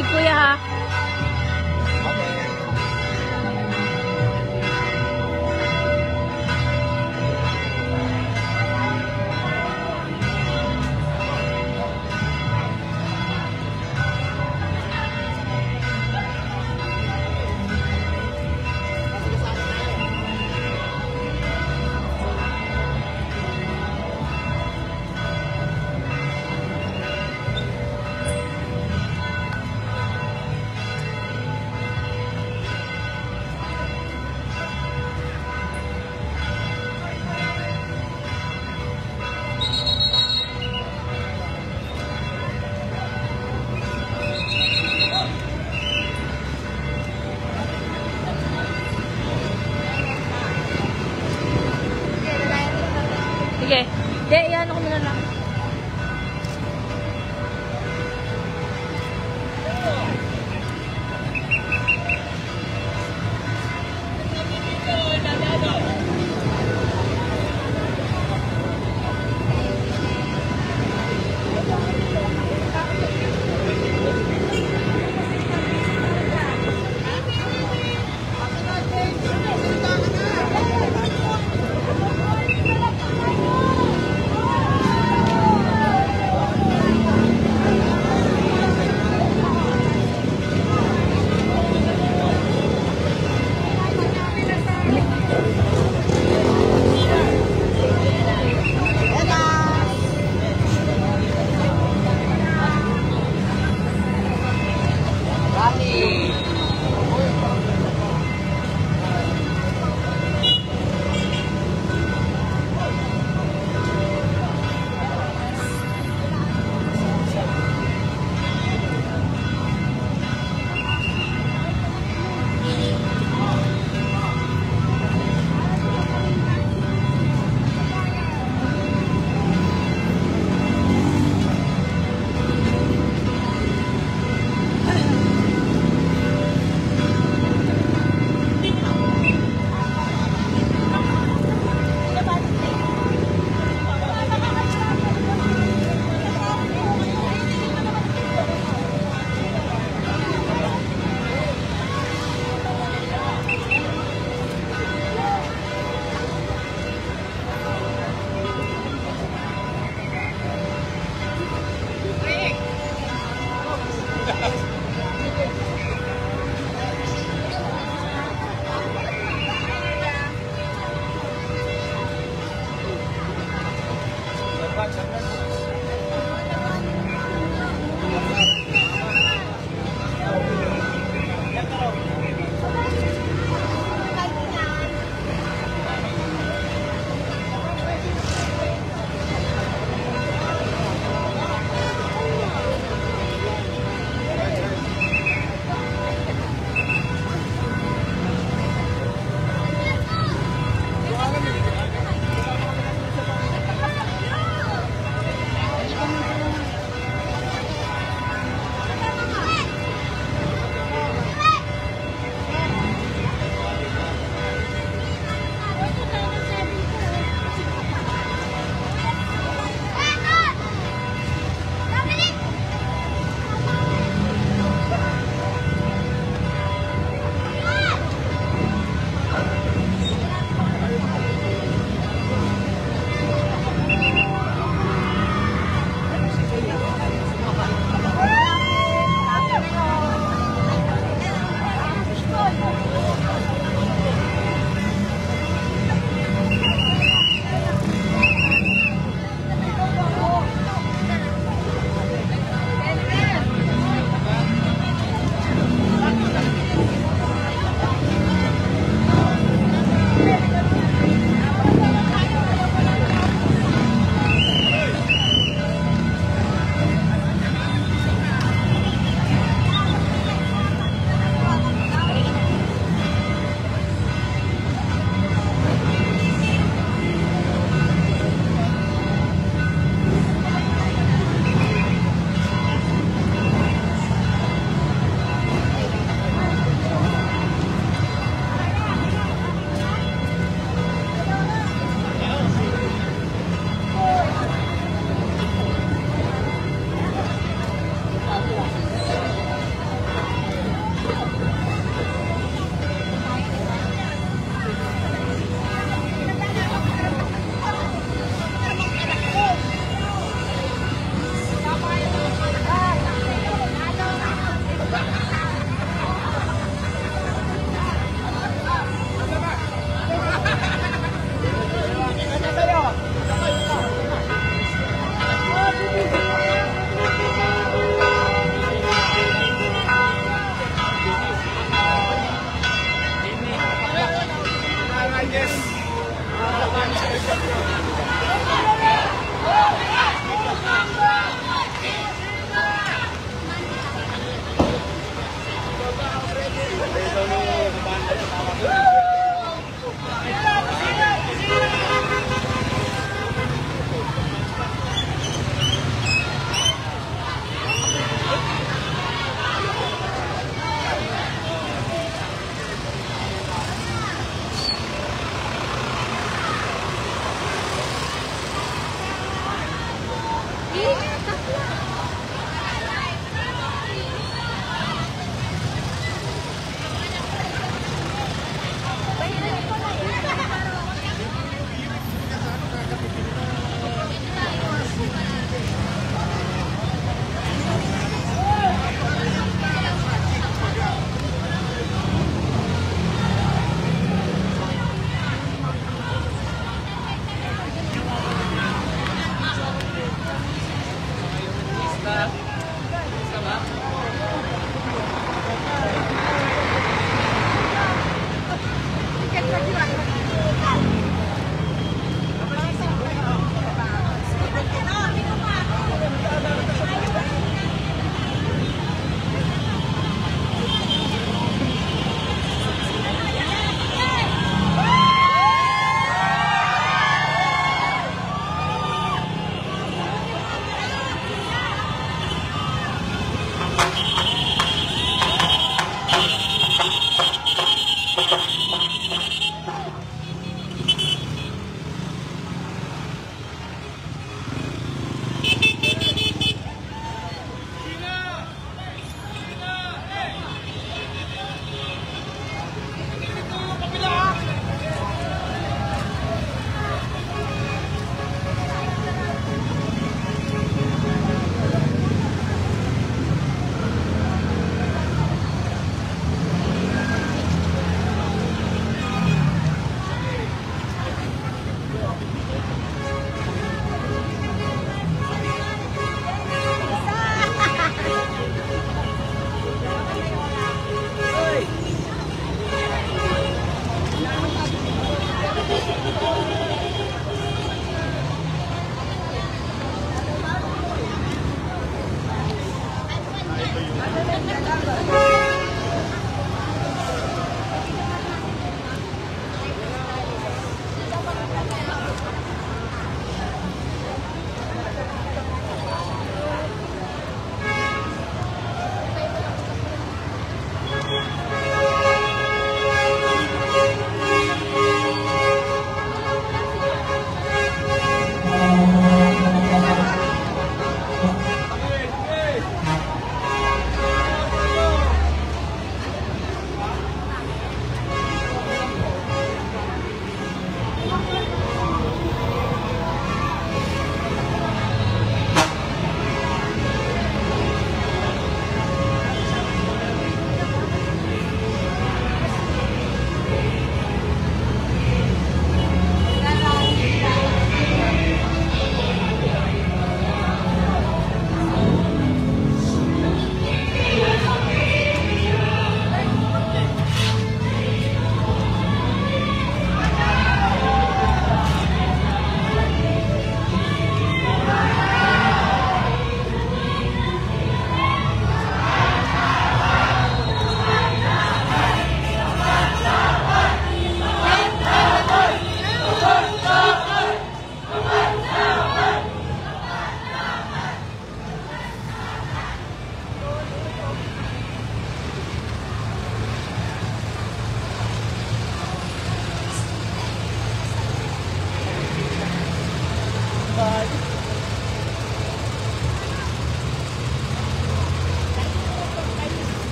tubig kuya ha.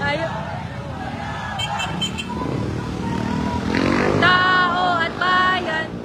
Tayo. Tao at bayan.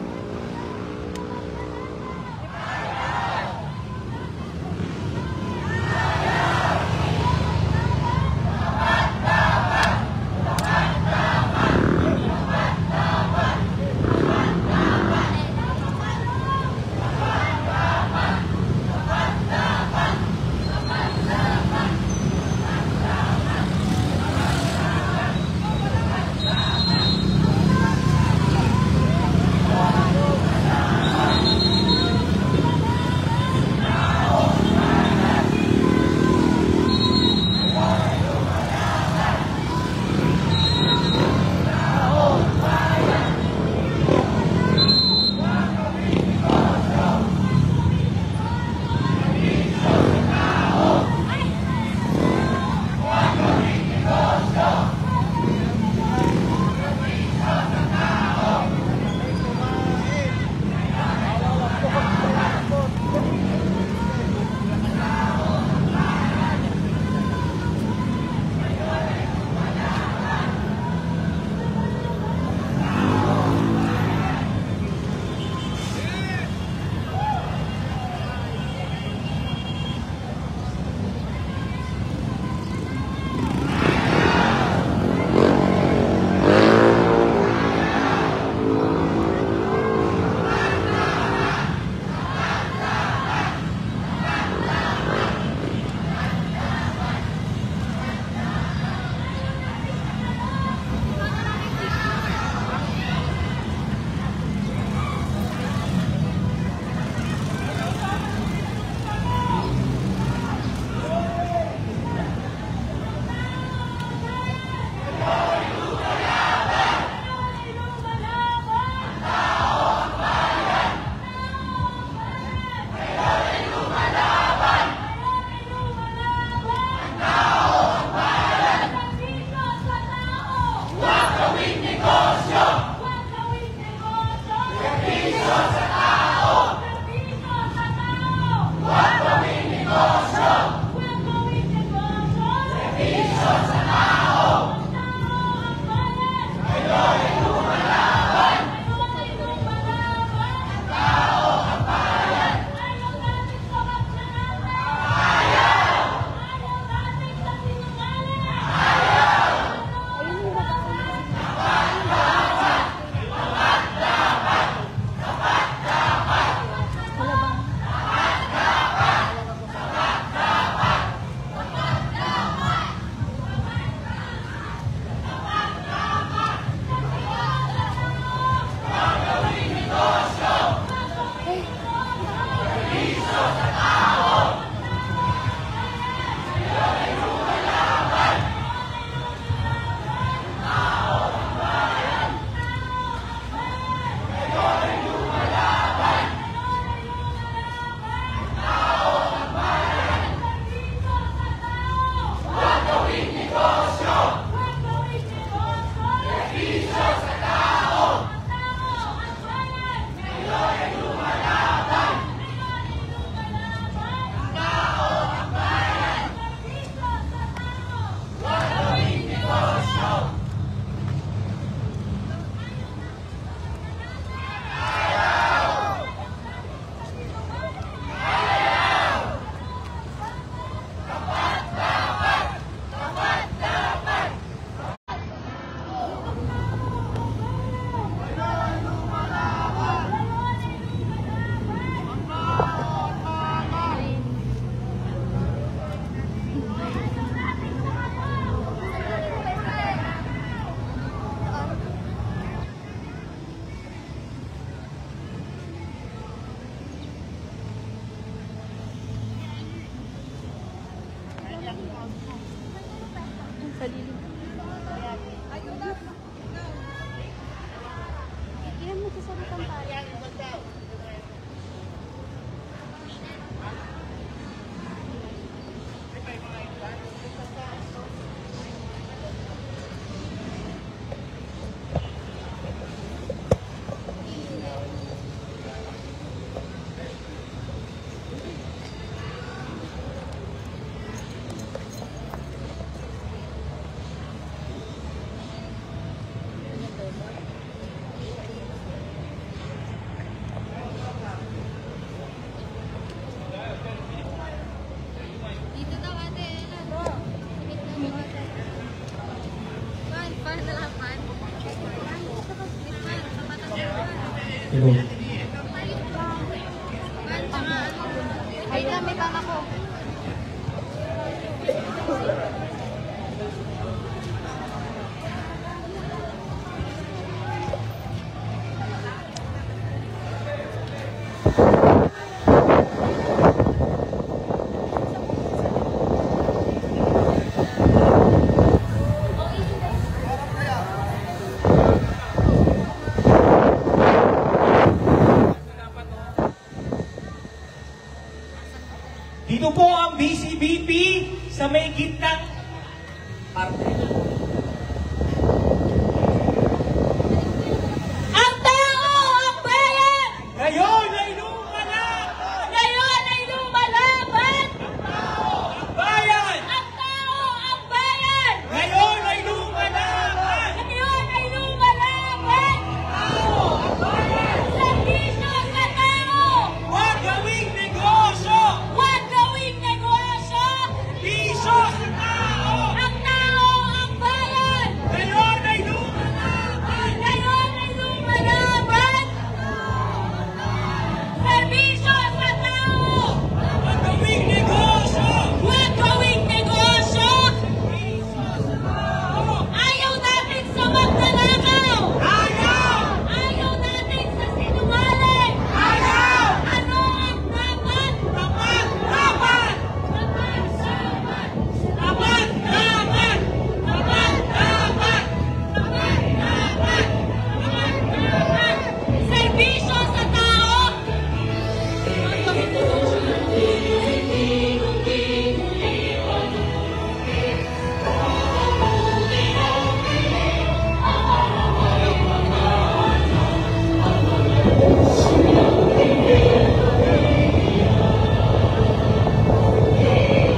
halapan. Ito. Ay, may bang ako. Dito po ang BCBP sa may gitnang parte. Ang tao, ang bayan! Ngayon ay lumalaban! Ngayon ay lumalaban! Ang bayan! Ang tao, ang bayan! Ngayon ay lumalaban! Ngayon ay lumalaban! Ang bayan! Serbisyo sa tao! Huwag gawing negosyo! Huwag gawing negosyo! Piso sa tao! Ang tao, ang bayan! Ngayon ay lumalaban! Ngayon ay lumalaban! Serbisyo sa tao! Huwag gawing negosyo! Huwag gawing negosyo! Piso sa tao! Ayaw natin sa magnanakaw! Ayaw! Ayaw natin sa sinungaling! Ayaw! Ano ang dapat? Tapat! Tapat! Dapat, dapat! Tapat! Tapat! Dapat, dapat! Dapat, dapat! Dapat, dapat! Serbisyo sa tao! Huwag gawing negosyo!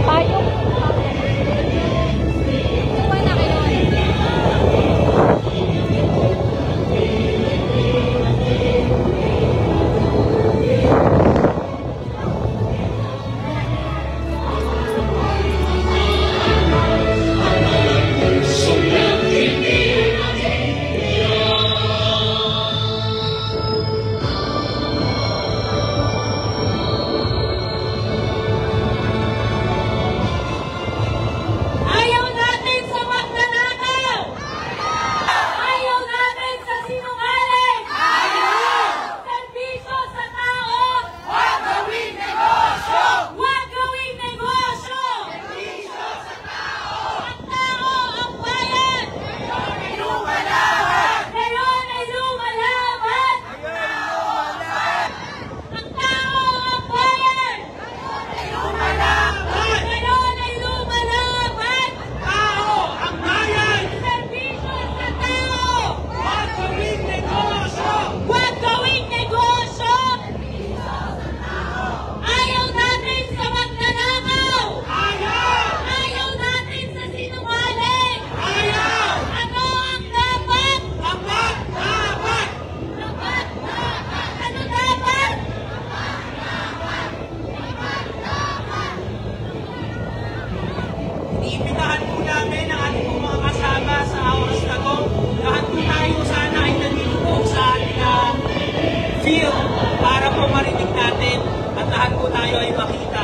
Payong. Sabay na kayo. Ayaw natin sa magnanakaw! Ayaw natin sa sinungaling! Serbisyo sa tao! Huwag gawing negosyo! Huwag gawing negosyo! Ang tao, ang bayan! Lumalaban! Ngayon ay lumalaban! Ang tao, ang bayan! Lumalaban! Ngayon ay lumalaban! Tao! Ang bayan! Serbisyo sa tao! Huwag gawing negosyo! Huwag gawing negosyo! Ayaw natin sa magnanakaw! Ayaw! Ayaw natin sa sinungaling! Ayaw! Ano ang dapat? Tapat! Tapat! Dapat, dapat! Ano dapat? Iniimbitahan po namin ang ating pong mga kasama sa oras na to. Lahat po tayo sana ay nandito po sa ating field para po marinig natin at lahat po tayo ay makita.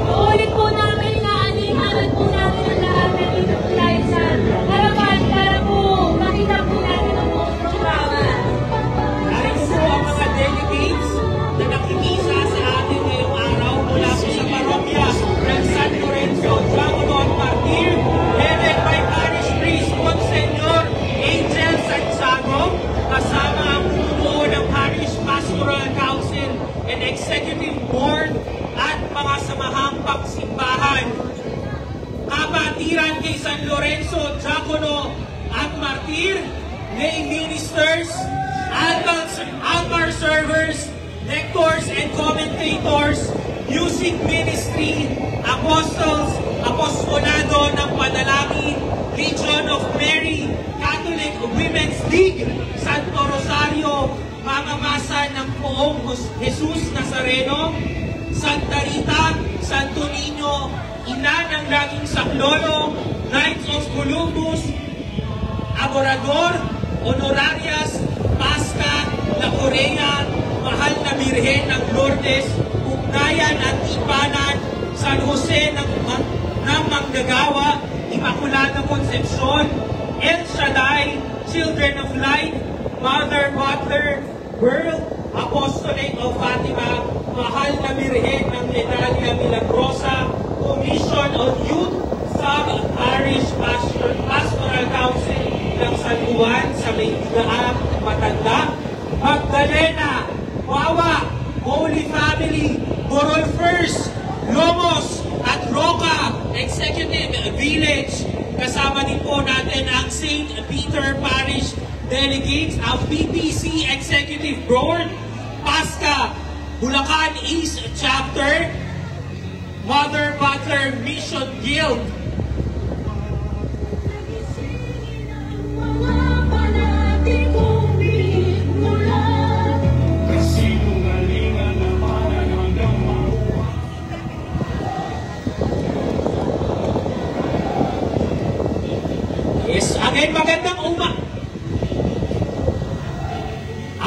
Uulit po namin na anihanan po namin ang lahat na dito po tayo sa harapan para po makita po natin ang buong programa. Narito po ang mga delegates na nakikisa sa atin ngayong araw mula po sa parokya ng San Lorenzo, Diacono at Martir, headed by Parish Priest Monsignor Angel Santiago, kasama ang bumubuo ng Parish Pastoral Council and Executive Board at mga samahang pagsimbahan. Kapatiran kay San Lorenzo, Diacono at Martir, lay ministers, altar servers, lectors and commentators, music ministry, apostles, apostolado ng panalangin, Legion of Mary, Catholic Women's League, Santo Rosario, mamamasa ng Poong Jesus Nazareno, Santa Rita, Santo Niño, Ina ng ng Laging Saklolo, Knights of Columbus, Adorador, Honorarias, Pasca, La Correa, Mahal na Birhen ng Lourdes, Ugnayan at Ipanan, San Jose ng Manggagawa, Immaculada Concepcion, El Shaddai, Children of Light, Mother Butler, World Apostolate of Fatima, Mahal na Birhen ng Medalya Milagrosa, Commission on Youth, Sub-Parish Pastoral Council ng San Juan sa Maytigaang Matanda, Magdalena, Wawa, Holy Family, Borol First, Lomos at Roca Executive Village. Kasama din po natin ang St. Peter Parish Delegates, ang PPC Executive Board, Pasca, Bulacan East Chapter, Mother Butler Mission Guild.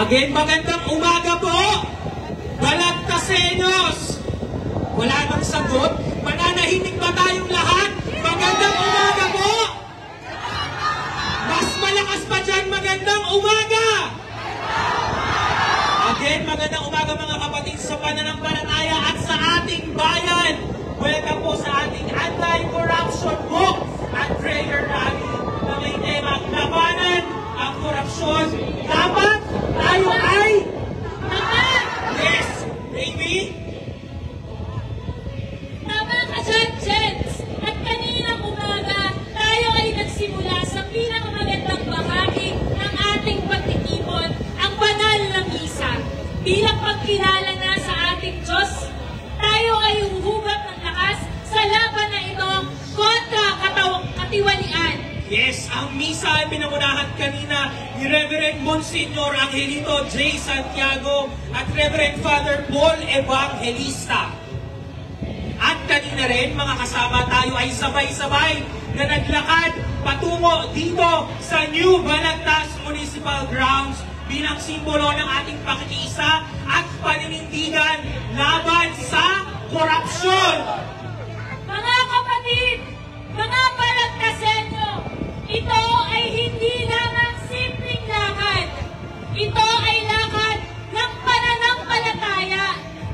Again, magandang umaga po! Balagtaseños! Wala nang sagot? Mananahimik ba tayong lahat? Magandang umaga po! Mas malakas pa dyan, magandang umaga! Again, magandang umaga mga kapatid sa pananampalataya at sa ating bayan! Welcome po sa ating anti-corruption book at prayer rally na may tema labanan ang korupsyon. Dapat tayo ay Tama! yes, baby! Tama ka dyan, Jens! At kaninang umaga, tayo ay nagsimula sa pinakamagandang bahagi ng ating pagtitipon, ang banal na misa. Bilang pagkilala na sa ating Diyos, tayo ay huhugot ng lakas sa laban na ito kontra katiwalian. Yes, ang misa ay pinangunahan kanina ni Reverend Monsignor Angelito J. Santiago at Reverend Father Paul Evangelista. At kanina rin, mga kasama, tayo ay sabay-sabay na naglakad patungo dito sa New Balagtas Municipal Grounds bilang simbolo ng ating pakikiisa at paninindigan laban sa korupsyon. Mga kapatid, mga Balagtaseño, ito ay hindi lamang simpleng lakad. Ito ay lakad ng pananampalataya,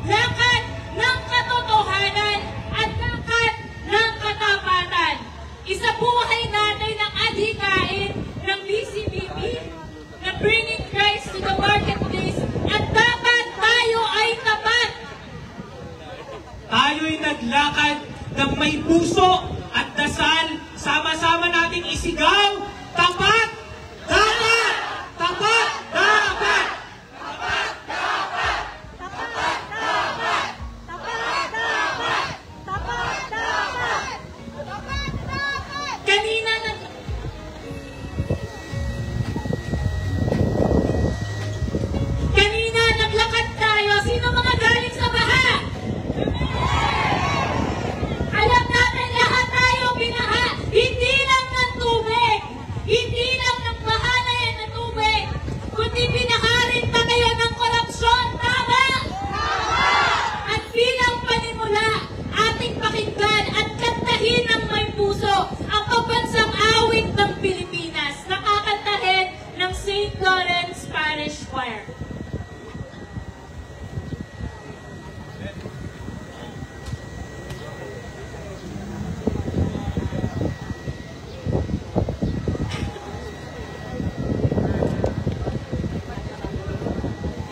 lakad ng katotohanan, at lakad ng katapatan. Isabuhay natin ang adhikain ng BCBB na bringing Christ to the marketplace, at dapat tayo ay tapat. Tayo'y naglakad ng may puso at dasal, sama-sama nating isigaw, tapat! Dapat! Tapat! Dapat! Tapat! Tapat! Tapat! Tapat! Tapat! Tapat! Tapat! Tapat! Tapat! Tapat! Kanina naglakad tayo. Sino mga galing sa baha? Alam natin lahat tayo binaha. Hindi lang ng tubig. Hindi lang ng baha na yan ng tubig. Kundi binaha rin tayo ng korupsyon. Tama? At bilang panimula, ating pakinggan at kantahin ng may puso ang pambansang awit ng Pilipinas. Nakakantahin ng St. Lawrence Parish Choir.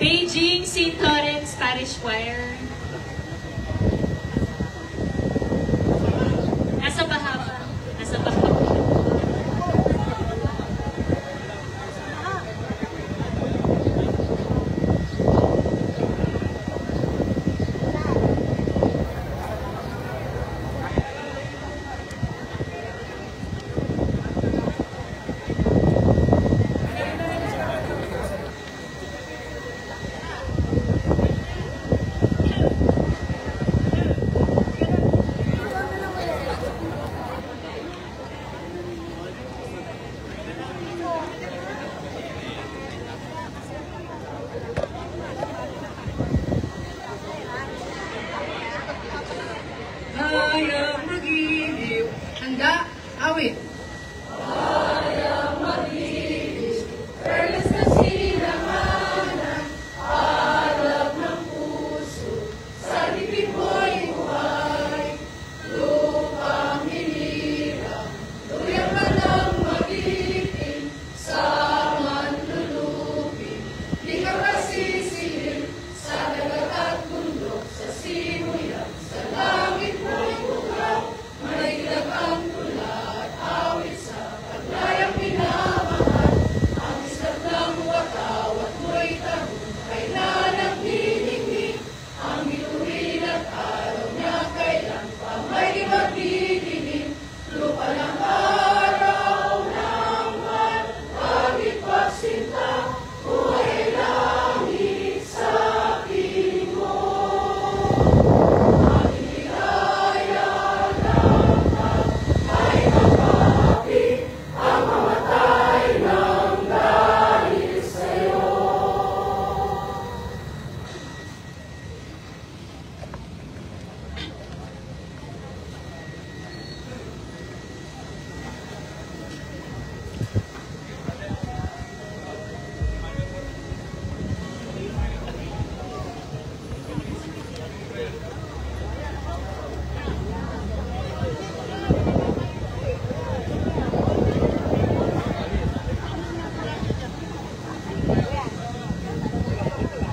Beijing St. Lawrence Parish Choir. Nasa baha pa. Nasa baha. awit.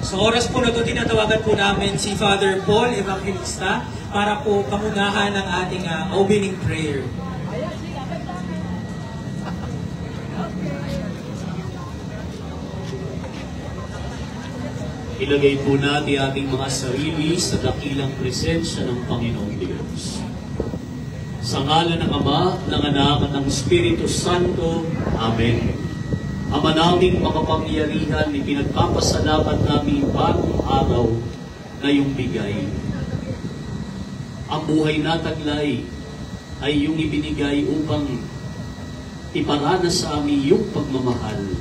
Sa oras po na ito, tinatawagan po namin si Father Paul Evangelista para po pangunahan ng ating opening prayer. Ilagay po natin ating mga sarili sa dakilang presensya ng Panginoong Diyos. Sa ngalan ng Ama, ng Anak at ng Espiritu Santo. Amen. Ama naming makapangyarihan, ipinagpapasalamat namin bagong araw na iyong bigay. Ang buhay na taglay ay iyong ibinigay upang iparanas sa amin iyong pagmamahal.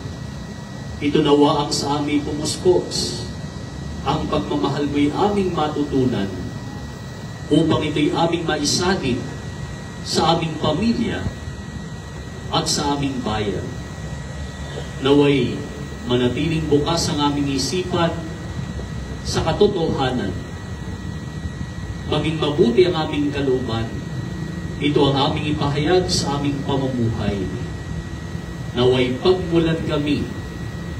Ito nawa ang sa amin pumuspos. Ang pagmamahal mo'y aming matutunan upang ito'y aming maisalin sa aming pamilya at sa aming bayan. Naway manatiling bukas ang aming isipan sa katotohanan. Maging mabuti ang aming kalooban. Ito ang aming ipahayag sa aming pamumuhay. Naway pagmulan kami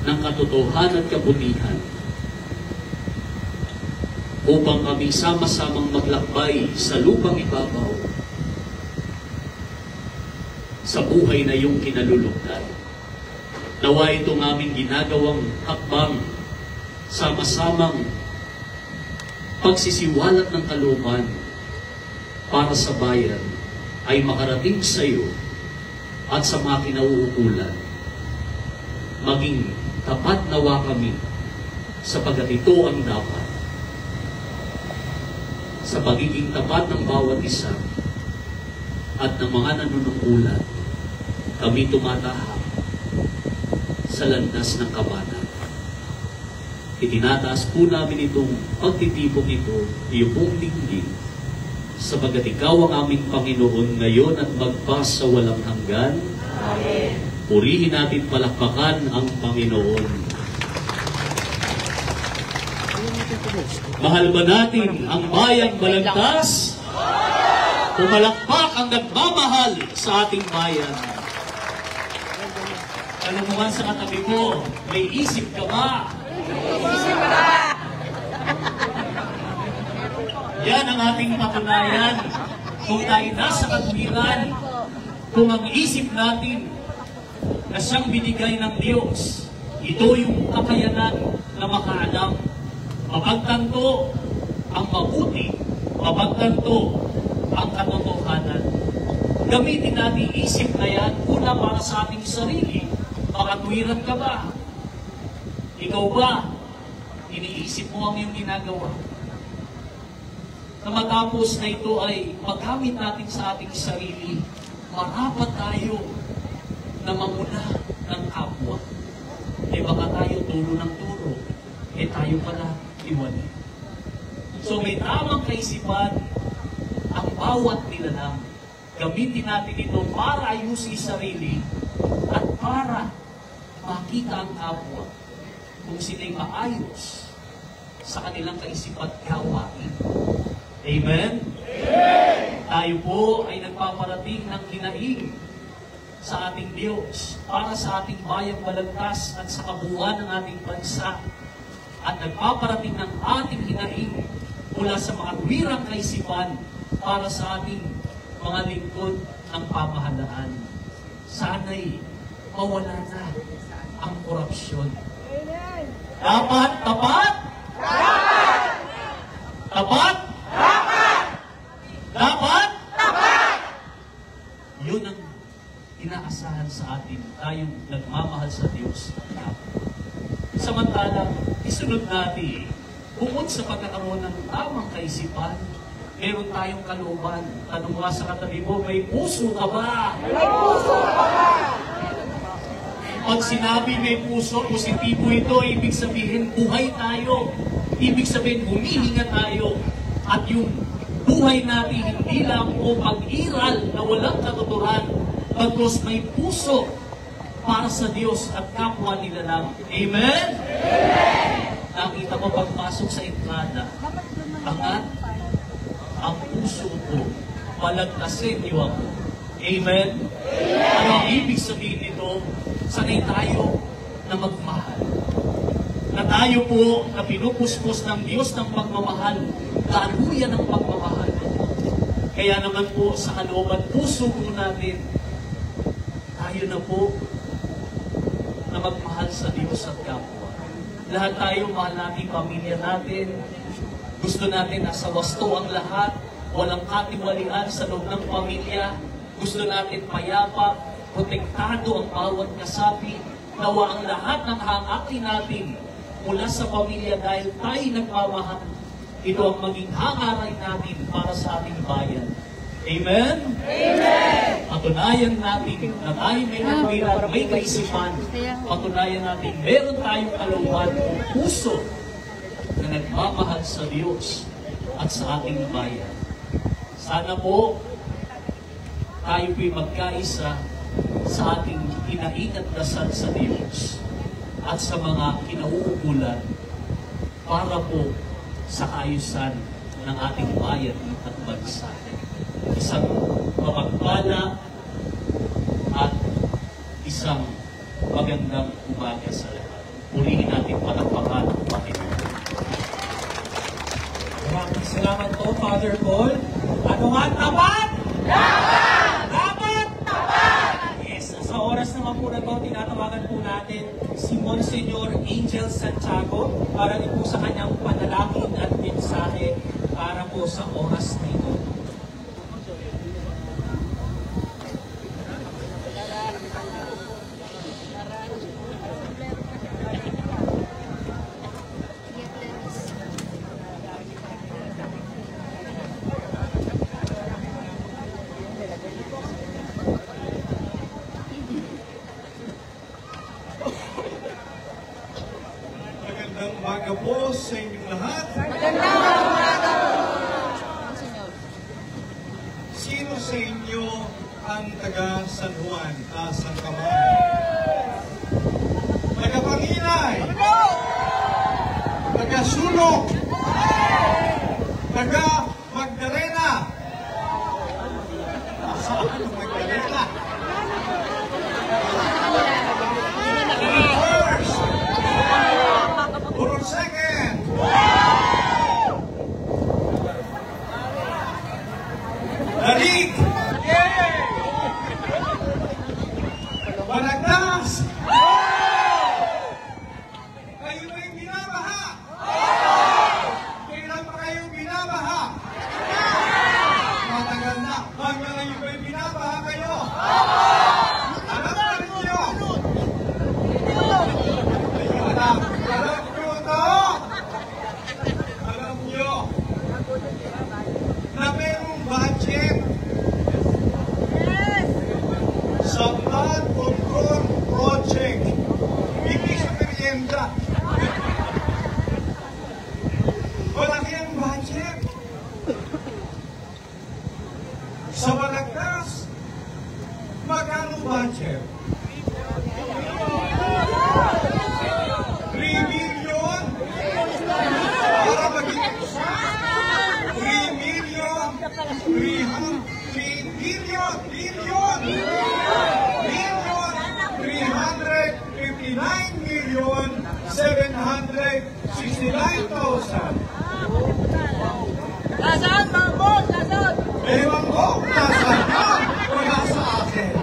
ng katotohanan at kabutihan upang kami sama-samang maglakbay sa lupang ibabaw sa buhay na iyong kinalulugdan. Nawa itong aming ginagawang hakbang, sama-samang pagsisiwalat ng kalooban para sa bayan ay makarating sa iyo at sa mga kinauukulan. Maging tapat nawa kami sapagat ito ang dapat. Sa pagiging tapat ng bawat isa at ng mga nanunungkulan, kami tumatahak sa landas ng kabanalan. Itinataas po namin itong pagtitipong ito, iyong pong dinggin, sapagat ikaw ang aming Panginoon ngayon at magpas sa walang hanggan. Amen. Purihin natin, palakpakan ang Panginoon. Mahal ba natin ang bayang balagtas? Pumalakpak ang nagmamahal sa ating bayan. Kalumuhan sa katabi ko, may isip ka ba? Yan ang ating patunayan. Kung tayo nasa katwiran, kung ang isip natin na siyang binigay ng Diyos, ito yung kakayanan na makaalam. Mapagtanto ang mabuti, mapagtanto ang katotohanan. Gamitin natin isip na yan, una para sa ating sarili. Makatwiran ka ba? Ikaw ba? Iniisip mo ang iyong ginagawa. Na matapos na ito ay magamit natin sa ating sarili, marapat tayo na mamula ng kapwa. Eh baka tayo turo ng turo, eh tayo pala iwali. So may tamang kaisipan ang bawat nilalang. Gamitin natin ito para ayusin sarili at para makita ang kapwa kung sila'y maayos sa kanilang kaisipan at gawain. Amen? Amen! Tayo po ay nagpaparating ng hinaing sa ating Diyos para sa ating bayang balagtas at sa kabuuan ng ating bansa. At nagpaparating ng ating hinaing mula sa mga wirang kaisipan para sa ating mga lingkod ng pamahalaan. Sana'y mawala na ang korupsyon. Dapat tapat? Dapat! Tapat? Dapat! Dapat? Tapat! Yun ang inaasahan sa atin, tayong nagmamahal sa Diyos. Samantalang, isunod natin, bukod sa pagkakaroon ng tamang kaisipan, meron tayong kalooban. Tanong nga sa katabi mo, may puso ka ba? May puso ka ba? Pag sinabi may puso, positibo ito, ibig sabihin buhay tayo. Ibig sabihin humihinga tayo. At yung buhay natin hindi lang o pag-iral na walang katuturan, bagos may puso para sa Diyos at kapwa nila lang. Amen? Amen! Nakita mo pagpasok sa entrada, angat ang puso ko, palagkasin niyo ako. Amen? Amen! Ano ang ibig sabihin nito? Sanay tayo na magmahal. Na tayo po na pinupuspos ng Diyos ng pagmamahal, daluyan ng pagmamahal. Kaya naman po sa kalooban puso po natin, tayo na po na magmahal sa Diyos at kapwa. Lahat tayo mahal natin, pamilya natin. Gusto natin nasa wasto ang lahat, walang katiwalian sa loob ng pamilya. Gusto natin payapa, protektado ang bawat kasapi. Nawa ang lahat ng hangakin natin mula sa pamilya dahil tayo nagmamahal. Ito ang maging hangaray natin para sa ating bayan. Amen? Amen! Patunayan natin na tayo may nagwira, may kaisipan. Patunayan natin meron tayong kalooban o puso na nagmamahal sa Diyos at sa ating bayan. Sana po tayo po'y magkaisa sa ating hinaing at dasal sa Diyos at sa mga kinauukulan para po sa kaayusan ng ating bayan at bansa. Isang mapagpala at isang magandang umaga sa lahat. Purihin natin palakpakan ang Panginoon. Maraming salamat po, Father Paul. Ano nga, tapat? Dapat! Dapat? Tapat! Yes, sa oras naman po na ito, tinatawagan po natin si Monsignor Angel Santiago para din po sa kanyang panalangin at mensahe para po sa oras na ito. Magandang umaga po sa inyong lahat. Magandang umaga po. Sino sa inyo ang taga San Juan, San Camay? Taga Panginay? Taga Sulok? Taga Magdalena? Saan ang Magdalena? First! Puro second! Dalig! Balagtas! Kayo ay binabaha! Kailan pa kayo binabaha? Matagal na. Hanggang ngayon ay binabaha kayo. Alam na ninyo. Alam nyo ito. Alam nyo na mayroong budget sa flood control project. Hindi sa merienda. Malaki ang budget. Sa Balagtas gas, magkano budget? 3 million para maging 3 million 359,769,000. Nasaan, Mangkok? Nasaan? Ewan ko, nasaan yan? Wala sa akin.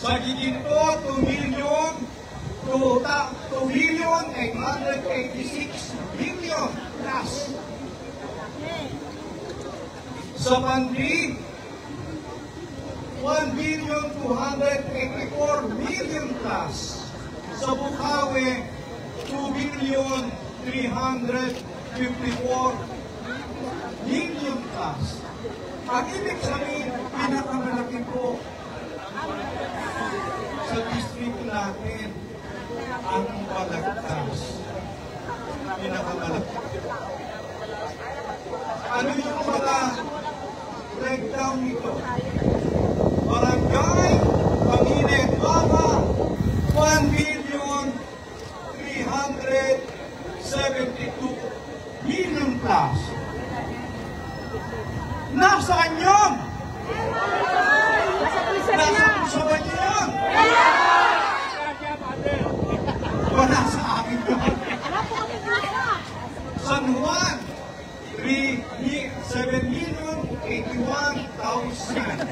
Sa giginto, 2,886 million plus. Sa Pandi, 1,284 million plus. Sa Bukawi, 2,354 million plus. Ang ibig sabihin, pinakamalaki po sa district natin ang Balagtas. Pinakamalaki. Ano yung mga breakdown nito? Barangay, Pangilinan, Baba, 1,372 million plus. Nasaan yun? Nasa puso ba niyo yun? Wala sa akin yun. San Juan, 7,081,000.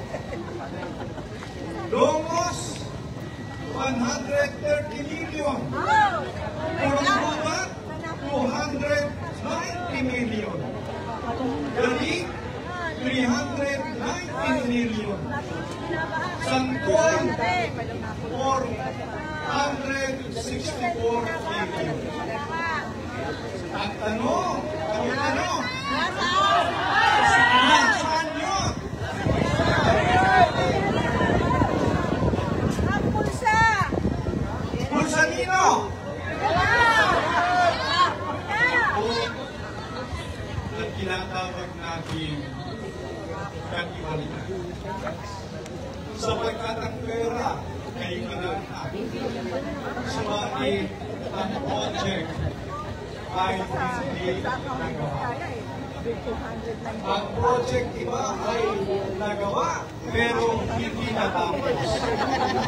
Longos, 130 million. Purumbuban, 290 million. Galing, 319 million. Sangkon, 464 million. Ang tanong, saan yun? Pulsa nino? Ang tinatawag natin katiwalian. Sapagkat ang pera ay manata. Subalit ang project ay hindi nagawa. Ang project iba ay nagawa pero hindi natapos.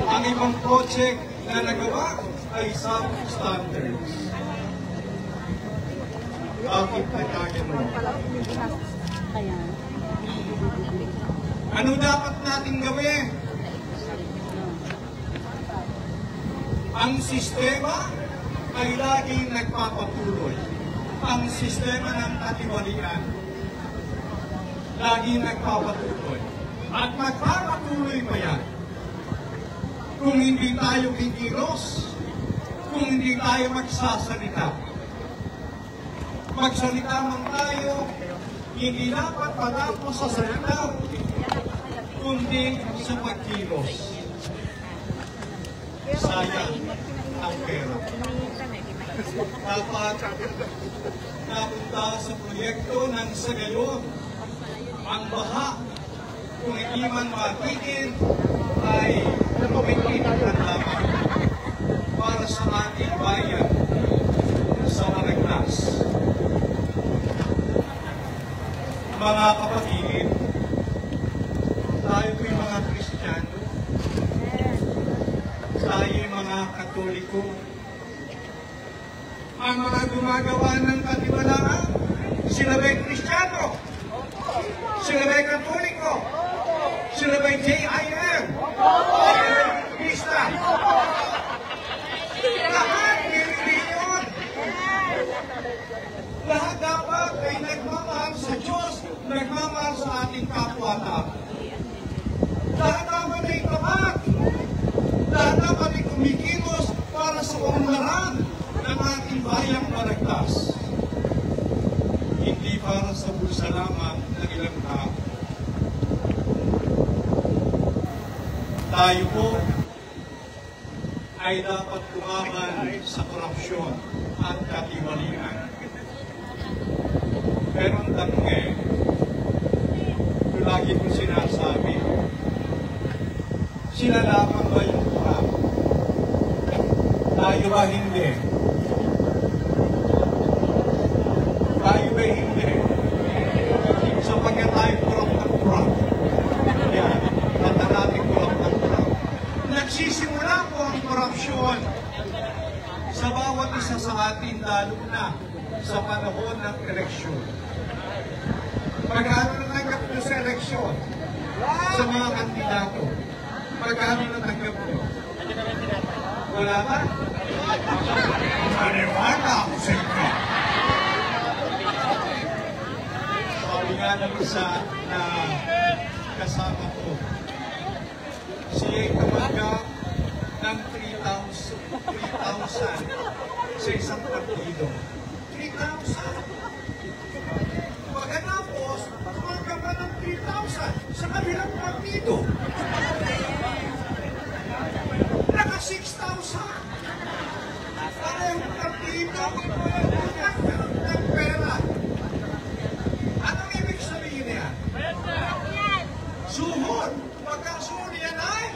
Ang ibang project na nagawa ay substandards. Bakit kaya mo? Ano dapat natin gawin? Ang sistema ay laging nagpapatuloy. Ang sistema ng katiwalian laging nagpapatuloy. At magpapatuloy pa yan. Kung hindi tayo kikilos, kung hindi tayo magsasalita. Magsalita man tayo, hindi dapat patapos sa salita, kundi sa pagkilos. Sayang ang pera. Dapat napunta sa proyekto ng sa gayon ang baha. Kung hindi man matigil, ay pumititan lamang para sa ating bayan sa Balagtas. Mga kapatid, tayo po'y mga Kristiyano, tayo'y mga Katoliko. Ang mga gumagawa ng katiwalaan, sila ba'y Kristiyano? Sila ba'y Katoliko? Sila ba'y JIM? Krista? Lahat may reliyon. Lahat dapat ay nagmamahal sa Diyos, nagmamahal sa ating kapwa-tao. Lahat dapat ay tapat. Lahat dapat ay kumikilos para sa unlaran ng ating bayang Balagtas. Hindi para sa bulsa lamang ng ilang tao. Tayo po ay dapat tumaman sa korupsyon at katiwalian. Pero ang tanong ito lagi kong sinasabi, sila lamang ba yung kurap? Tayo ba hindi? Tayo ba hindi? Sapagkat tayo kurap ng kurap. Yan, kata natin kurap ng kurap. Nagsisimula po ang korupsyon sa bawat isa sa atin, lalo na sa panahon ng eleksyon. Magkano natanggap nyo sa eleksyon? Sa mga kandidato? Magkano natanggap nyo? Wala ba? Maniwala ako sa inyo. Sabi nga ng isa na kasama ko, siya'y tumanggap ng 3,000 sa isang partido. 3,000! Pagkatapos, tumanggap ka ng 3,000 sa kabilang partido. Naka 6,000! Parang partido, nagkaroon ng pera. Anong ibig sabihin niya? Suhod! Pagkasuhod yan ay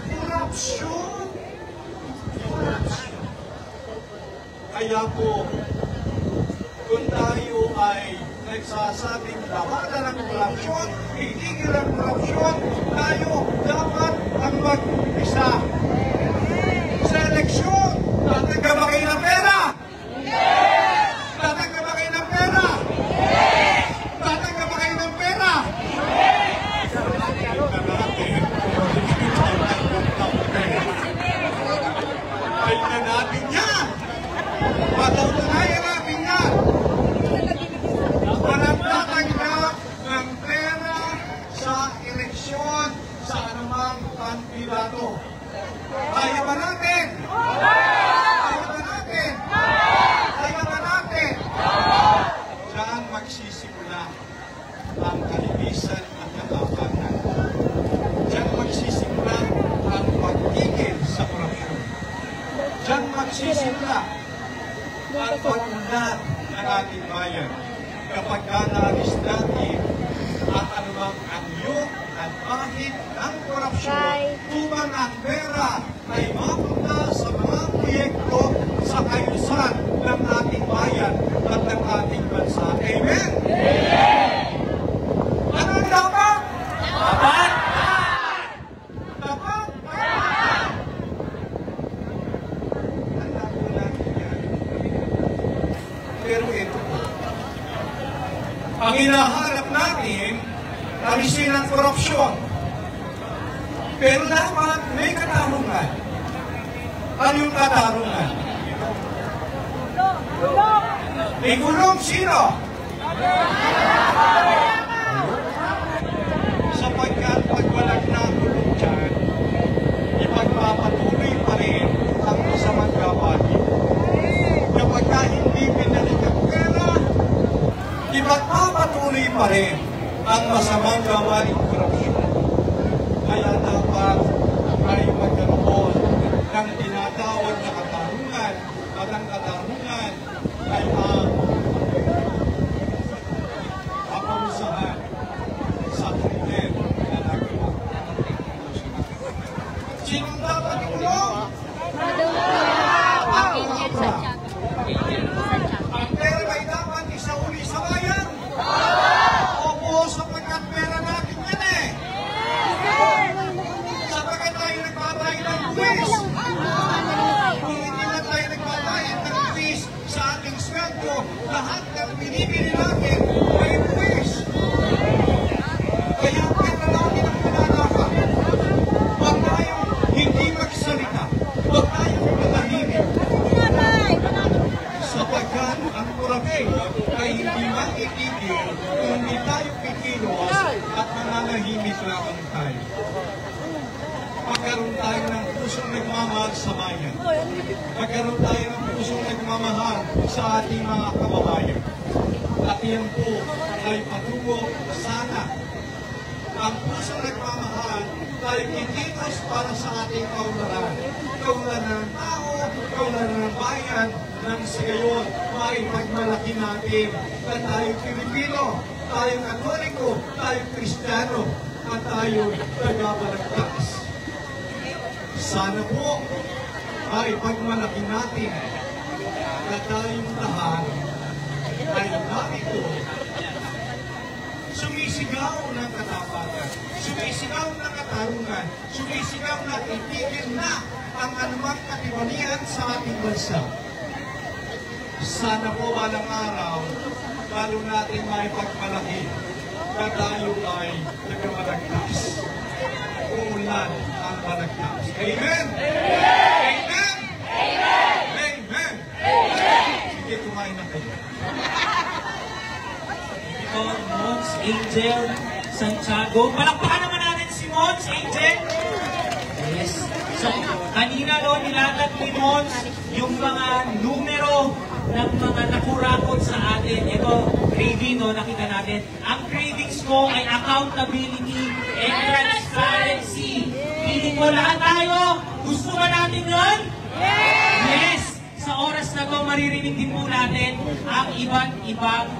korupsyon! Kaya po, kung tayo ay nagsasabing labanan ng korupsyon, itigil ang korupsyon, tayo dapat ang mag-isa. Sa eleksyon, tatanggap ba kayo ng pera? Tatanggap ba kayo ng pera? Tatanggap ba kayo ng pera? Ay na natin yan! Patutunayan natin yan! Walang tatanggap ng pera sa eleksyon sa anumang kandidato. Kaya ba natin? Kaya ba natin? Kaya ba natin? Diyan magsisimula ang kalinisan at katapangan. Diyan magsisimula ang pagtigil sa korupsyon. Diyan magsisimula ang pag-unlad ng ating bayan kapag naalis natin ang anumang anyo at pahit ng korupsyon upang ang pera ay mapunta sa mga proyekto sa kayusan ng ating bayan at ng ating bansa. Amen? Amen! Ano ang dapat? Dapat! Dapat! Alam po natin yan. Pero ito po, ang hinahanap natin, alisin ang korupsyon. Pero dapat may katarungan. Ano yung katarungan? Ikulong sino? Sapagkat pag walang nakulong dyan, ipagpapatuloy pa rin ang masamang gawain. Kapag hindi pinalik ang pera, ipagpapatuloy pa rin ang masamang gawain korupsyon. Kaya dapat ay magkaroon ng tinatawag na katarungan at ang katarungan ay ang kaparusahan sa krimen na nagawa. Sinong dapat ikulong? Ang pera ay dapat isauli sa bayan? Opo, sapagkat pera natin yan eh. Sapagkat tayo nagbabayad ng buwis. Kung hindi na tayo nagbabayad ng buwis sa ating sweldo, lahat ng binibili natin ay buwis. Kaya pera natin ang mananaka. Huwag tayong hindi magsalita. Huwag tayong matahimik. Sapagkat ang korupsyon ay hindi maitigil kung hindi tayo kikilos at mananahimik lamang tayo. Magkaroon tayo ng pusong nagmamahal sa bayan. Magkaroon tayo ng pusong nagmamahal sa ating mga kababayan. At yan po ay patungo sana. Ang pusong nagmamahal ay kikilos para sa ating kaunlaran. Kaunlaran ng tao, kawalan ng bayan nang sa gayon maipagmalaki natin na tayo Pilipino, tayo Katoliko, tayo Kristiyano, at tayo tagabalagtas. Sana po maipagmalaki natin na tayong lahat ay narito sumisigaw ng katapatan, sumisigaw ng katarungan, sumisigaw na itigil na ang anumang katibanian sa ating bansa. Sana po balang araw, lalo natin maipagmalaki na tayo ay nagkamalagtas. Umulan ang malagtas. Amen? Amen? Amen? Amen? Sige, kumain na kayo. Mons Angel Santiago. Palakpakan naman natin si Mons Angel. Yes. So, kanina nilatag ni Mons yung mga numero ng mga nakurakot sa atin. Ito, craving, nakita natin. Ang cravings ko ay accountability and transparency. Feeling ko lahat tayo. Gusto ba natin yun? Yes! Sa oras na to, maririnig din po natin ang iba't ibang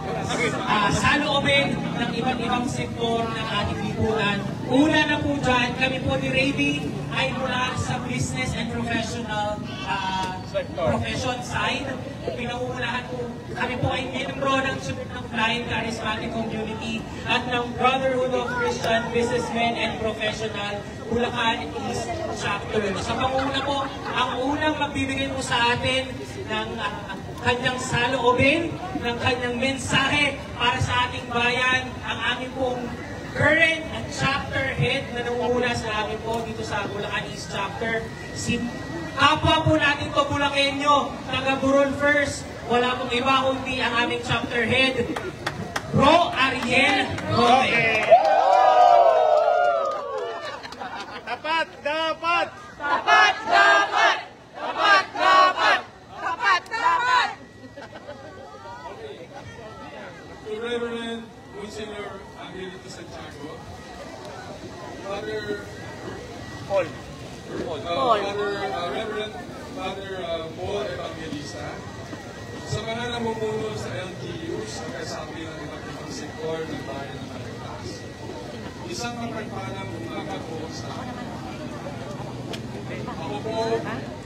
saloobin ng iba't ibang sektor ng ating lipunan. Una na po dyan, kami po ni Raby ay mula sa business and professional profession side. Pinauunahan po, kami po ay membro ng Flying Charismatic Community at ng Brotherhood of Christian Businessmen and Professional Bulacan East Chapter. Sa panguna po, ang unang magbibigay po sa atin ng kanyang saloobin, ng kanyang mensahe para sa ating bayan, ang aming pong current and chapter head na nangunguna sa amin po dito sa Bulacan East Chapter, si kapwa po natin to Bulakenyo, taga Burol First, wala pong iba kundi ang aming chapter head, Bro Ariel Rote. Dapat! Dapat! Dapat! Dapat! Dapat! Dapat! Dapat! Dapat! To Reverend Monsignor Angelito Santiago, Father Paul. Reverend Father Paul Evangelista, sa mga namumuno sa LGUs sa kasabi ng iba't ibang sektor ng bayan ng Malagtas. Isang mapagpalang umaga po sa akin. Ako po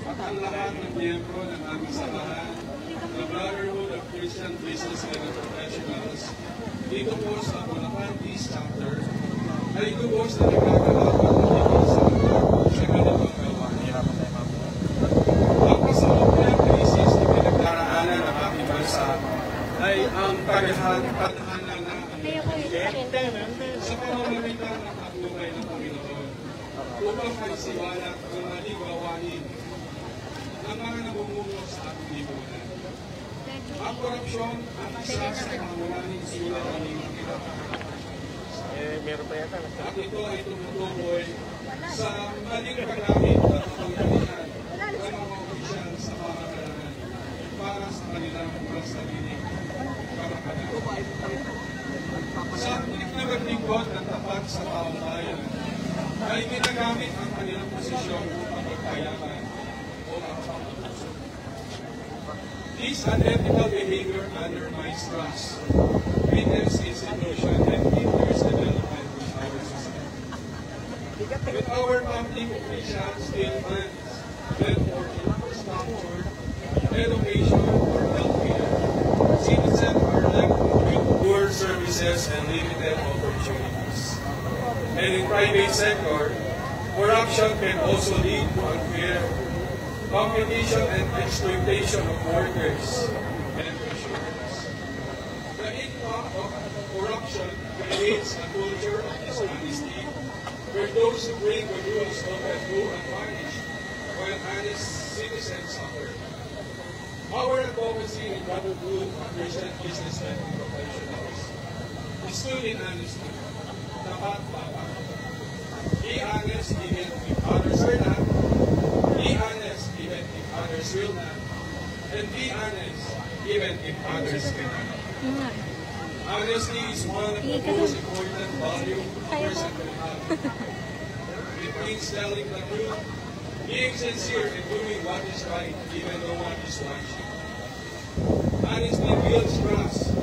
at ang lahat ng miyembro ng aming samahan, the Brotherhood of Christian Business and Professionals, dito po sa Bulacan East Chapter, ay lubos na nagkakalaban ng isa sa ganitong gawain. Ang kasalukuyan krisis na pinagdaraanan ng ating bansa ay ang paghahanan ng sa pamamagitan ng pagtulay ng Panginoon upang maisiwalat ang maligawain ng mga namumuno sa ating lipunan. Ang korupsyon ang isa sa pangunahing sulat ng mga kinakaharap. At ito ay tumutukoy sa maling paggamit ng kapangyarihan ng mga opisyal sa pamahalaan para sa kanilang mga sariling kamakanan. Sa pilik na maglingkod ng tapat sa taong bayan, ay ginagamit ang kanilang posisyon upang magpayaman o magpapaluso. This unethical behavior undermines trust, weakens institution, and hinders development in our society. With our public officials still funds meant for infrastructure, education, or healthcare, citizens are left with poor services and limited opportunities. And in private sector, corruption can also lead to unfair competition and exploitation of workers and consumers. The impact of corruption creates a culture of dishonesty where those who break the rules often go unpunished while honest citizens suffer. Our advocacy in Brotherhood of Christian Businessmen and Professionals is stood in honesty. Dapat dapat. Be honest even if others are not. Be honest even if others will not. And be honest even if others cannot. Honesty is one of the most important values a person can have. It means telling the truth, being sincere and doing what is right, even though one is watching. Honesty builds trust,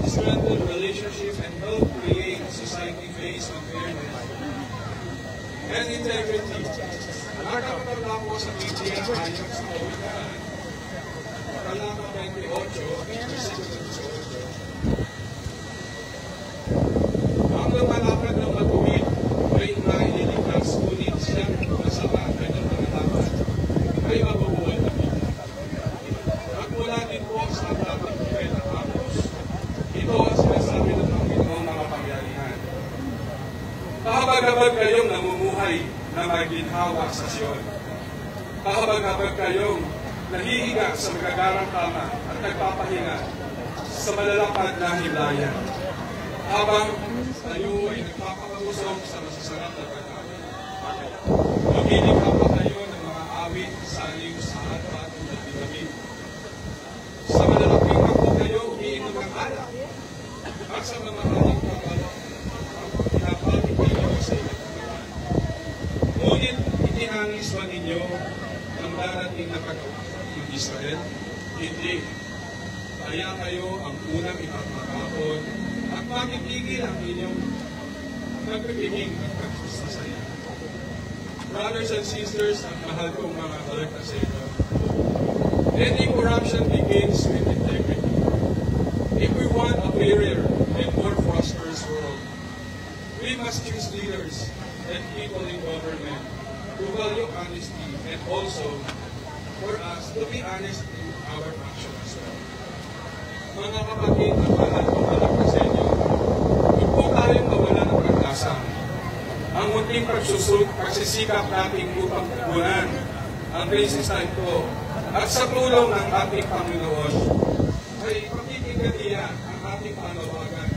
strengthens relationship, and helps create a society based on fairness and integrity. Nakakatanda ko sa media ayon sa kawitaan, talata 28, versikulo 18. Ang lumalakad ng matuwid ay maililigtas, ngunit siyang masama ng kanyang mga laban ay mabubuhay na vida. At mula din po sa dapat propeta Amos, ito ang sinasabi ng Panginoong mga pangyarihan. Kahabag-habag kayong namumuhay na maginhawa sa Sion. Kahabag-habag kayong nahihiga sa magagarang tama at nagpapahinga sa malalapad na hilayan. Habang tayo ay nagpapakausong sa masasarap na pagkain. Magilikha pa kayo ng mga awit sa aliw sa at-patong na dinamit. Sa malalaping ako kayo umiinom ng alak. At sa mamahaling pag-alak, pinapalik kayo sa ilang pagkain. Ngunit itinangis ba ninyo ang darating na pag-uwi ng Israel? Hindi. Kaya kayo ang unang ipagmakapon at makipigil ang inyong nagpipiging at pagsasaya. Brothers and sisters, ang mahal kong mga kolekta sa inyo, any corruption begins with integrity. If we want a fairer and more prosperous world, we must choose leaders and people in government who value honesty and also for us to be honest in our action as well. Mga kapatid, ang mahal kong kolekta sa inyo, huwag po tayong mawala ng pag-asa. Ang munting pagsisikap natin upang tugunan ang krisis na ito at sa tulong ng ating Panginoon ay pakikinggan niya ang ating panawagan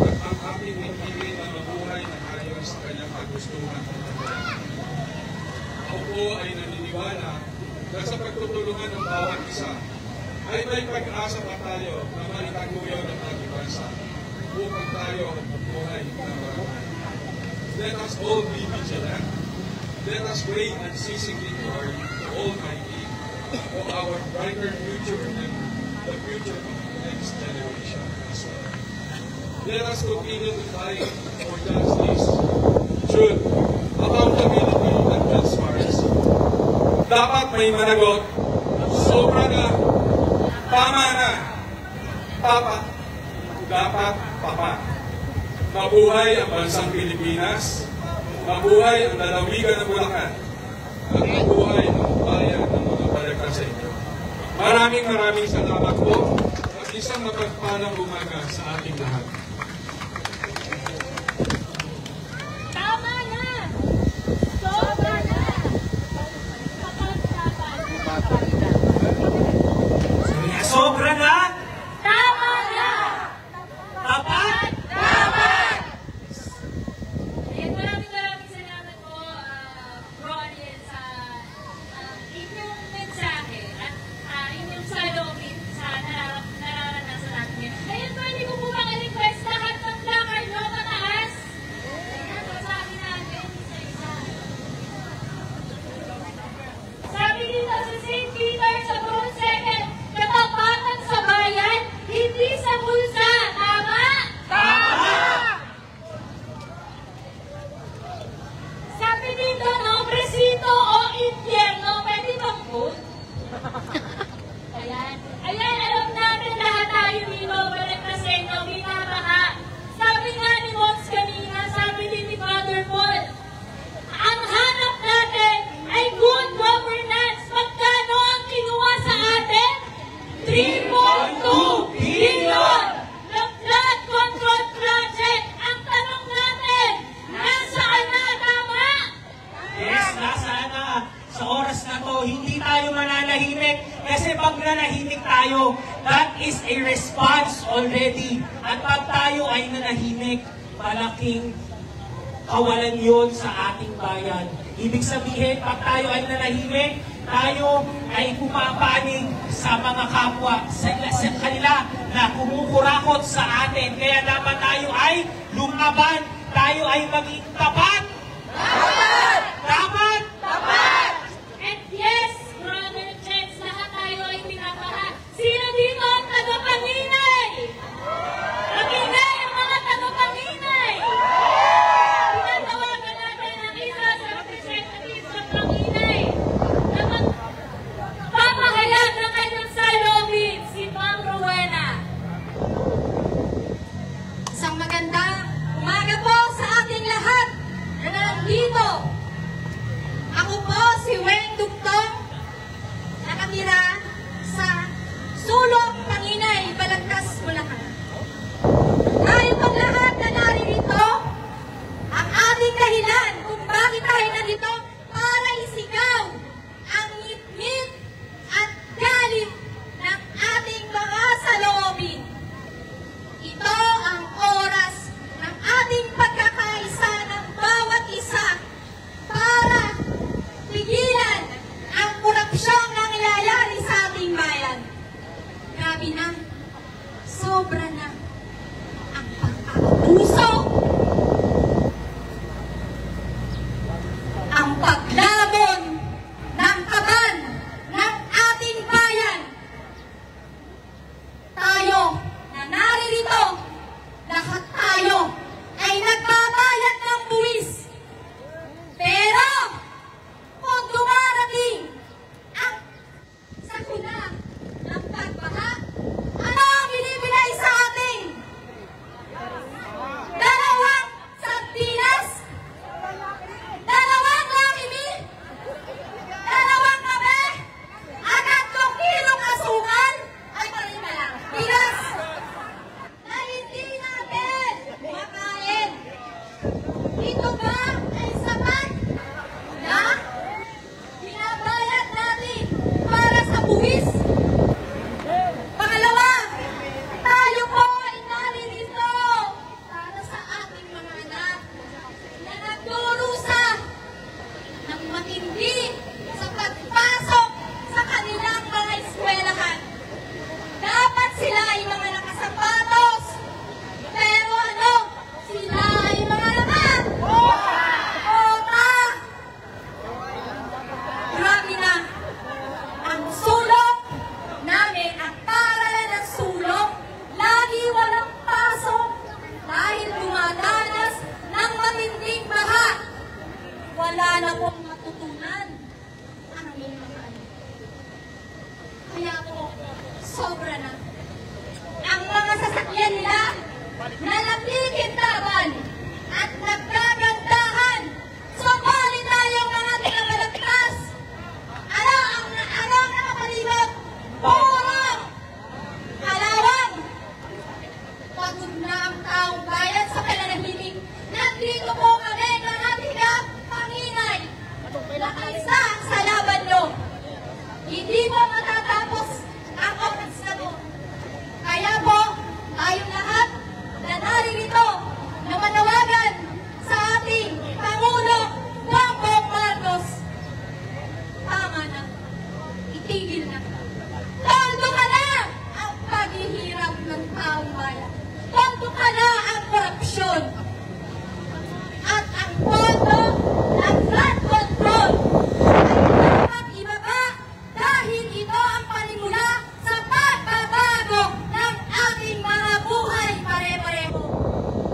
at ang ating hingin na mabuhay na ayon sa kanyang kagustuhan. Ako po ay naniniwala na sa pagtutulungan ng bawat isa ay may pag-asa pa tayo na maitaguyod ng ating bansa upang tayo mabuhay na marami. Let us all be vigilant. Let us pray unceasingly to our Almighty for our brighter future and the future of the next generation as well. Let us continue to fight for justice, truth, accountability, and transparency. Dapat may managot, sobra na, tama na, dapat papa. Mabuhay ang bansang Pilipinas, mabuhay ang lalawigan ng Bulacan, at mabuhay ang bayan ng mga Balagtas sa inyo. Maraming salamat po at isang mapagpalang umaga sa ating lahat. Tama na! Sobra na! Sobra na! Tama na! Tapat! Ayan, maraming salamat po, Bro Ariel, sa inyong mensahe at inyong salubin sa nararanasan natin ngayon. Ayan, pwede ko po maka-request lahat ng placard nyo mataas. Ayan, basahin natin isa-isa. Sabi dito sa St. Peter sa Bull 2, katapatan sa bayan, hindi sa bulsa. Tama? Sabi dito, no, presito o impyerno, pwede bang food? Ayan. Ayan, alam natin lahat tayo dito, Balagtas sa inyo, binabaha. Sabi nga ni Mons kanina, sabi din ni Father Paul, ang hanap natin ay good governance. Magkano ang kinuha sa atin? 3.2 billion! The flood control project. Ang tanong natin, nasaan na? Tama? Yes, nasaan na? Sa oras na to, hindi tayo mananahimik kasi pag nanahimik tayo, that is a response already. At pag tayo ay nanahimik, malaking kawalan yun sa ating bayan. Ibig sabihin, pag tayo ay nanahimik, tayo ay pumapanig sa mga kapwa, sa kanila na kumukurakot sa atin. Kaya dapat tayo ay lumaban, tayo ay maging tapat. Dapat! dito. Ako po si Wen Dugtong, nakatira sa Sulok, Panginay, Balagtas, Bulacan. Tayo pong lahat na naririto, ang ating dahilan kung bakit tayo nandito para isigaw ang ngit-ngit at galit ng ating mga saloobin. Ito ang oras ng ating pagkakaisa ng bawat isa para pigilan ang korupsyong nangyayari sa ating bayan. Grabe na, sobra na ang pag-aabuso, ang paglamon ng kaban ng ating bayan. Tayo na naririto, lahat tayo ay nagbabayad ng buwis. Pero kung dumarating ang sakuna ng pagbaha, ano ang binibigay sa atin? Dalawang sardinas? Dalawang lakimi? Dalawang kape? At 3 kilong asukal? Ay, mali na lang. Bigas! Na hindi natin makain. Ito ba ay sapat na binabayad natin para sa buwis? Pangalawa, tayo po ay naririto para sa ating mga anak na nagdurusa ng matindi sa pagpasok sa kanilang mga eskwelahan. Dapat sila ay mga nakasapatos, pero ano? Sila ay mga naman! Ota! Grabe na! Ang sulok namin, ang paaralan ng sulok, lagi walang pasok dahil dumadanas ng matinding baha. Wala na pong matutunan ang aming mga anak. Kaya po, sobra na. Ang mga sasakyan nila na nagtikintaban at nagkagandahan. Sumali tayong mga taga-Balagtas. Ano ang nakapalibot? Puro! Kalawang! Pagod na ang taong bayan sa pananahimik. Nandito po kami ng ating Panginay. Nakaisa sa laban nyo. Hindi po matatapos ang oras na po. Kaya po, tayong lahat na naririto na manawagan sa ating Pangulo Bongbong Marcos. Tama na. Itigil na. Tondo ka na ang paghihirap ng taong bayan. Tondo ka na ang korupsyon. At ang pondo ng flood control ay dapat ibaba dahil ito ang panimula sa pagbabago ng ating mga buhay pare-pareho.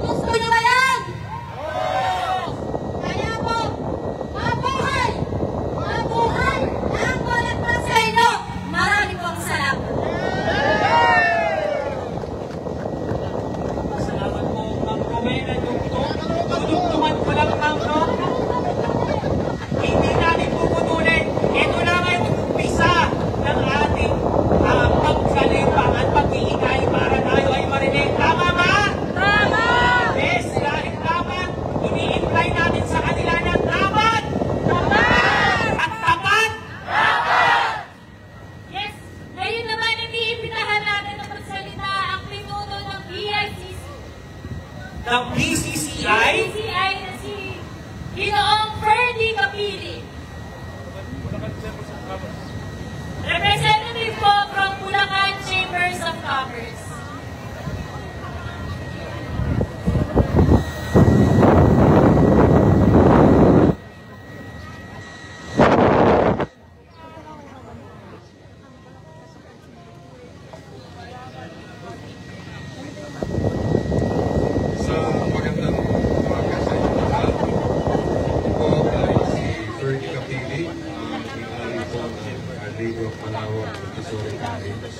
Gusto niyo ba yan? Kaya po, mabuhay! Mabuhay ang Balagtas sa inyo! Maraming pong salamat. Salamat po, Ma'am Rowena Dugtong. Tudugtungan ko lang, Ma'am, no? Hindi natin puputulin. Ito lang ang umpisa ng ating pagsalita at pag-iingay para tayo ay marinig. Tama ba? Tama! Yes, dahil dapat ini-imply natin sa kanila na dapat! Dapat! At tapat! Yes, ngayon naman iniimbitahan natin na magsalita ang pinuno ng BICC. Ng BCCI, BCCI na si Ginoong Ferdy Capili. Representative po from Bulacan Chambers of Commerce. Sa magandang umaga sa inyo lahat. Ako ay si Ferdy Capili, may-ari po ng Ligo of Malawak Montessori College,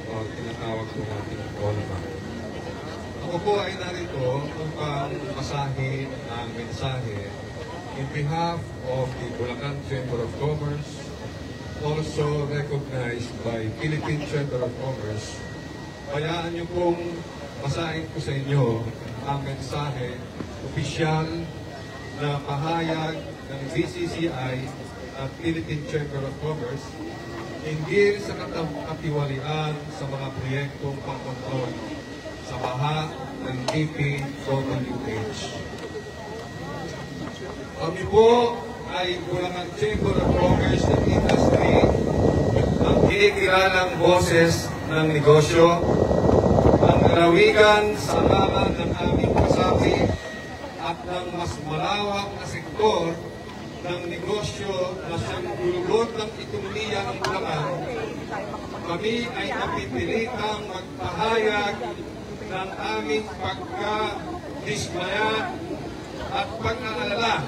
o tinatawag po natin OLMA. Ako po ay narito upang basahin ang mensahe in behalf of the Bulacan Chamber of Commerce, also recognized by Philippine Chamber of Commerce, hayaan niyo pong basahin ko sa inyo ang mensahe, opisyal na pahayag ng BCCI at Philippine Chamber of Commerce hinggil sa katiwalian sa mga proyektong pangkontrol sa baha ng DPWH. Kami po ay Bulacan Chamber of Commerce and Industry, ang kinikilalang boses ng negosyo, ang lalawigan sa ngalan ng aming kasapi at ng mas malawak na sektor ng negosyo na siyang gulugod ng ekonomiya ng Bulacan. Kami ay napipilitang magpahayag ng aming pagka-dismaya at pag-aalala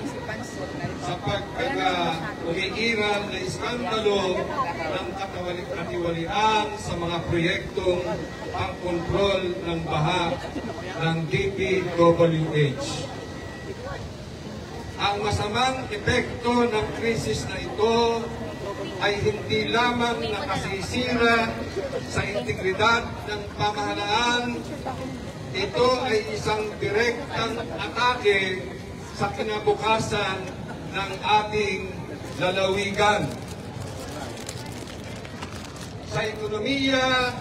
sa pagkaka-umiiral na iskandalo ng katiwalian sa mga proyektong pangkontrol ng baha ng DPWH. Ang masamang epekto ng krisis na ito ay hindi lamang nakasisira sa integridad ng pamahalaan, ito ay isang direktang atake sa kinabukasan ng ating lalawigan. Sa ekonomiya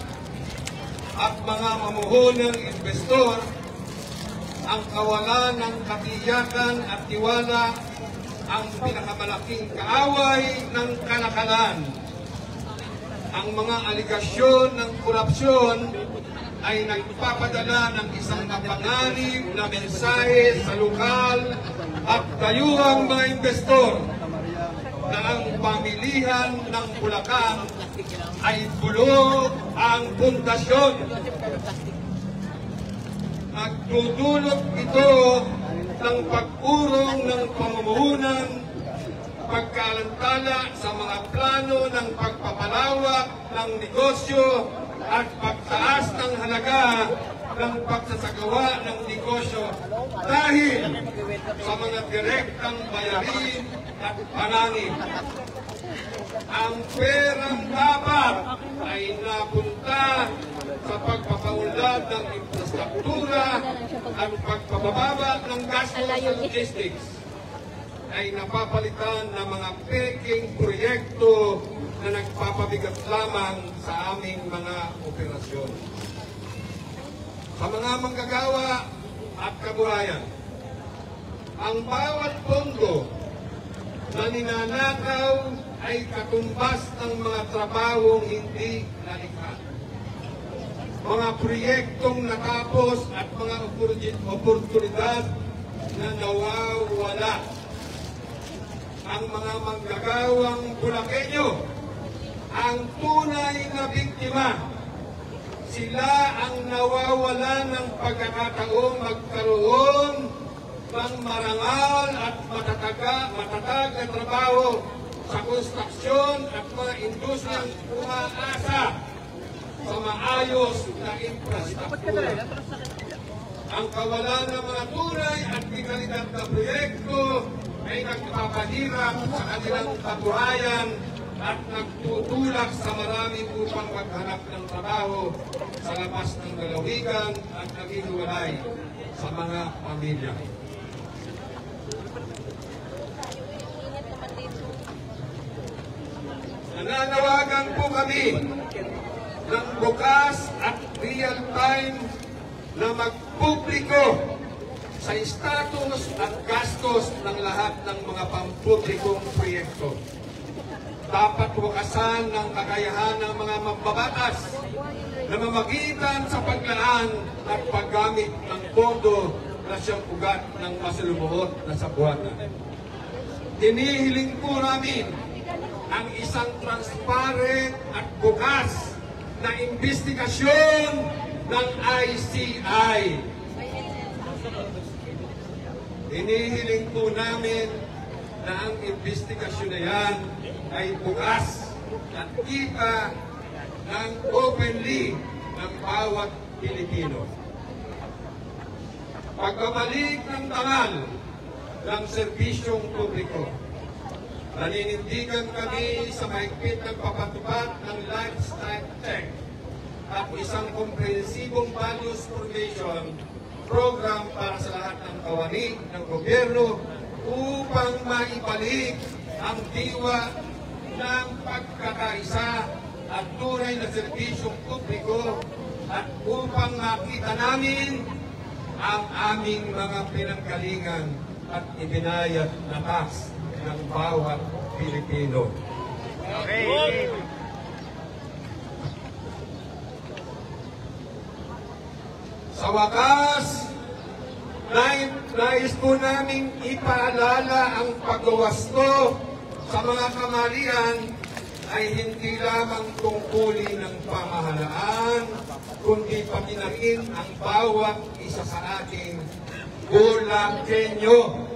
at mga mamuhunang investor, ang kawalan ng katiyakan at tiwala ang pinakamalaking kaaway ng kalakalan. Ang mga aligasyon ng korupsyon ay nagpapadala ng isang mapanganib na mensahe sa lokal at dayuhang mga investor na ang pamilihan ng Bulacan ay bulog ang pundasyon. Nagdudulot ito ng pag-urong ng pamumuhunan, pagkaalantala sa mga plano ng pagpapalawak ng negosyo at pagtaas ng halaga ng pagsasagawa ng negosyo dahil sa mga direktang bayarin at panangin. Ang perang dapat ay napunta sa pagpapaunlad ng infrastruktura at pagpapababa ng gasto sa logistics ay napapalitan ng mga peking proyekto na nagpapabigat lamang sa aming mga operasyon. Sa mga manggagawa at kabuhayan, ang bawat pondo na ninanakaw ay katumbas ng mga trabahong hindi nalikha. Mga proyektong natapos at mga oportunidad na nawawala. Ang mga manggagawang Bulakenyo ang tunay na biktima. Sila ang nawawala ng pagkakataong magkaroon ng marangal at matatag na trabaho sa konstruksyon at mga industriyang umaasa sa maayos na infrastruktura. Ang kawalan ng mga tunay at kalidad na proyekto ay nagpapahirap sa kanilang kabuhayan at nagtutulak sa marami upang maghanap ng trabaho sa labas ng lalawigan at naghihiwalay sa mga pamilya. Nananawagan po kami ng bukas at real-time na magpubliko sa status at gastos ng lahat ng mga pampublikong proyekto. Dapat wakasan ng kakayahan ng mga mambabatas na mamagitan sa paglaan at paggamit ng pondo na siyang ugat ng masalumuhot na sabuatan. Hinihiling po namin ang isang transparent at bukas na investigasyon ng ICI. Hinihiling po namin na ang investigasyon na yan ay bukas at kita ng openly ng bawat Pilipino. Pagbabalik ng dangal ng serbisyong publiko. Naninindigan kami sa mahigpit ng papatupad ng lifestyle check at isang komprehensibong values formation program para sa lahat ng kawani ng gobyerno upang maibalik ang diwa ng pagkakaisa at tunay na serbisyong publiko at upang makita namin ang aming mga pinanggalingan at ibinayad na tax ng bawat Pilipino. Sa wakas, nais po namin ipaalala ang pagwasto sa mga kamalian ay hindi lamang tungkulin ng pamahalaan, kundi pati na rin ang bawat isa sa ating Bulakenyo.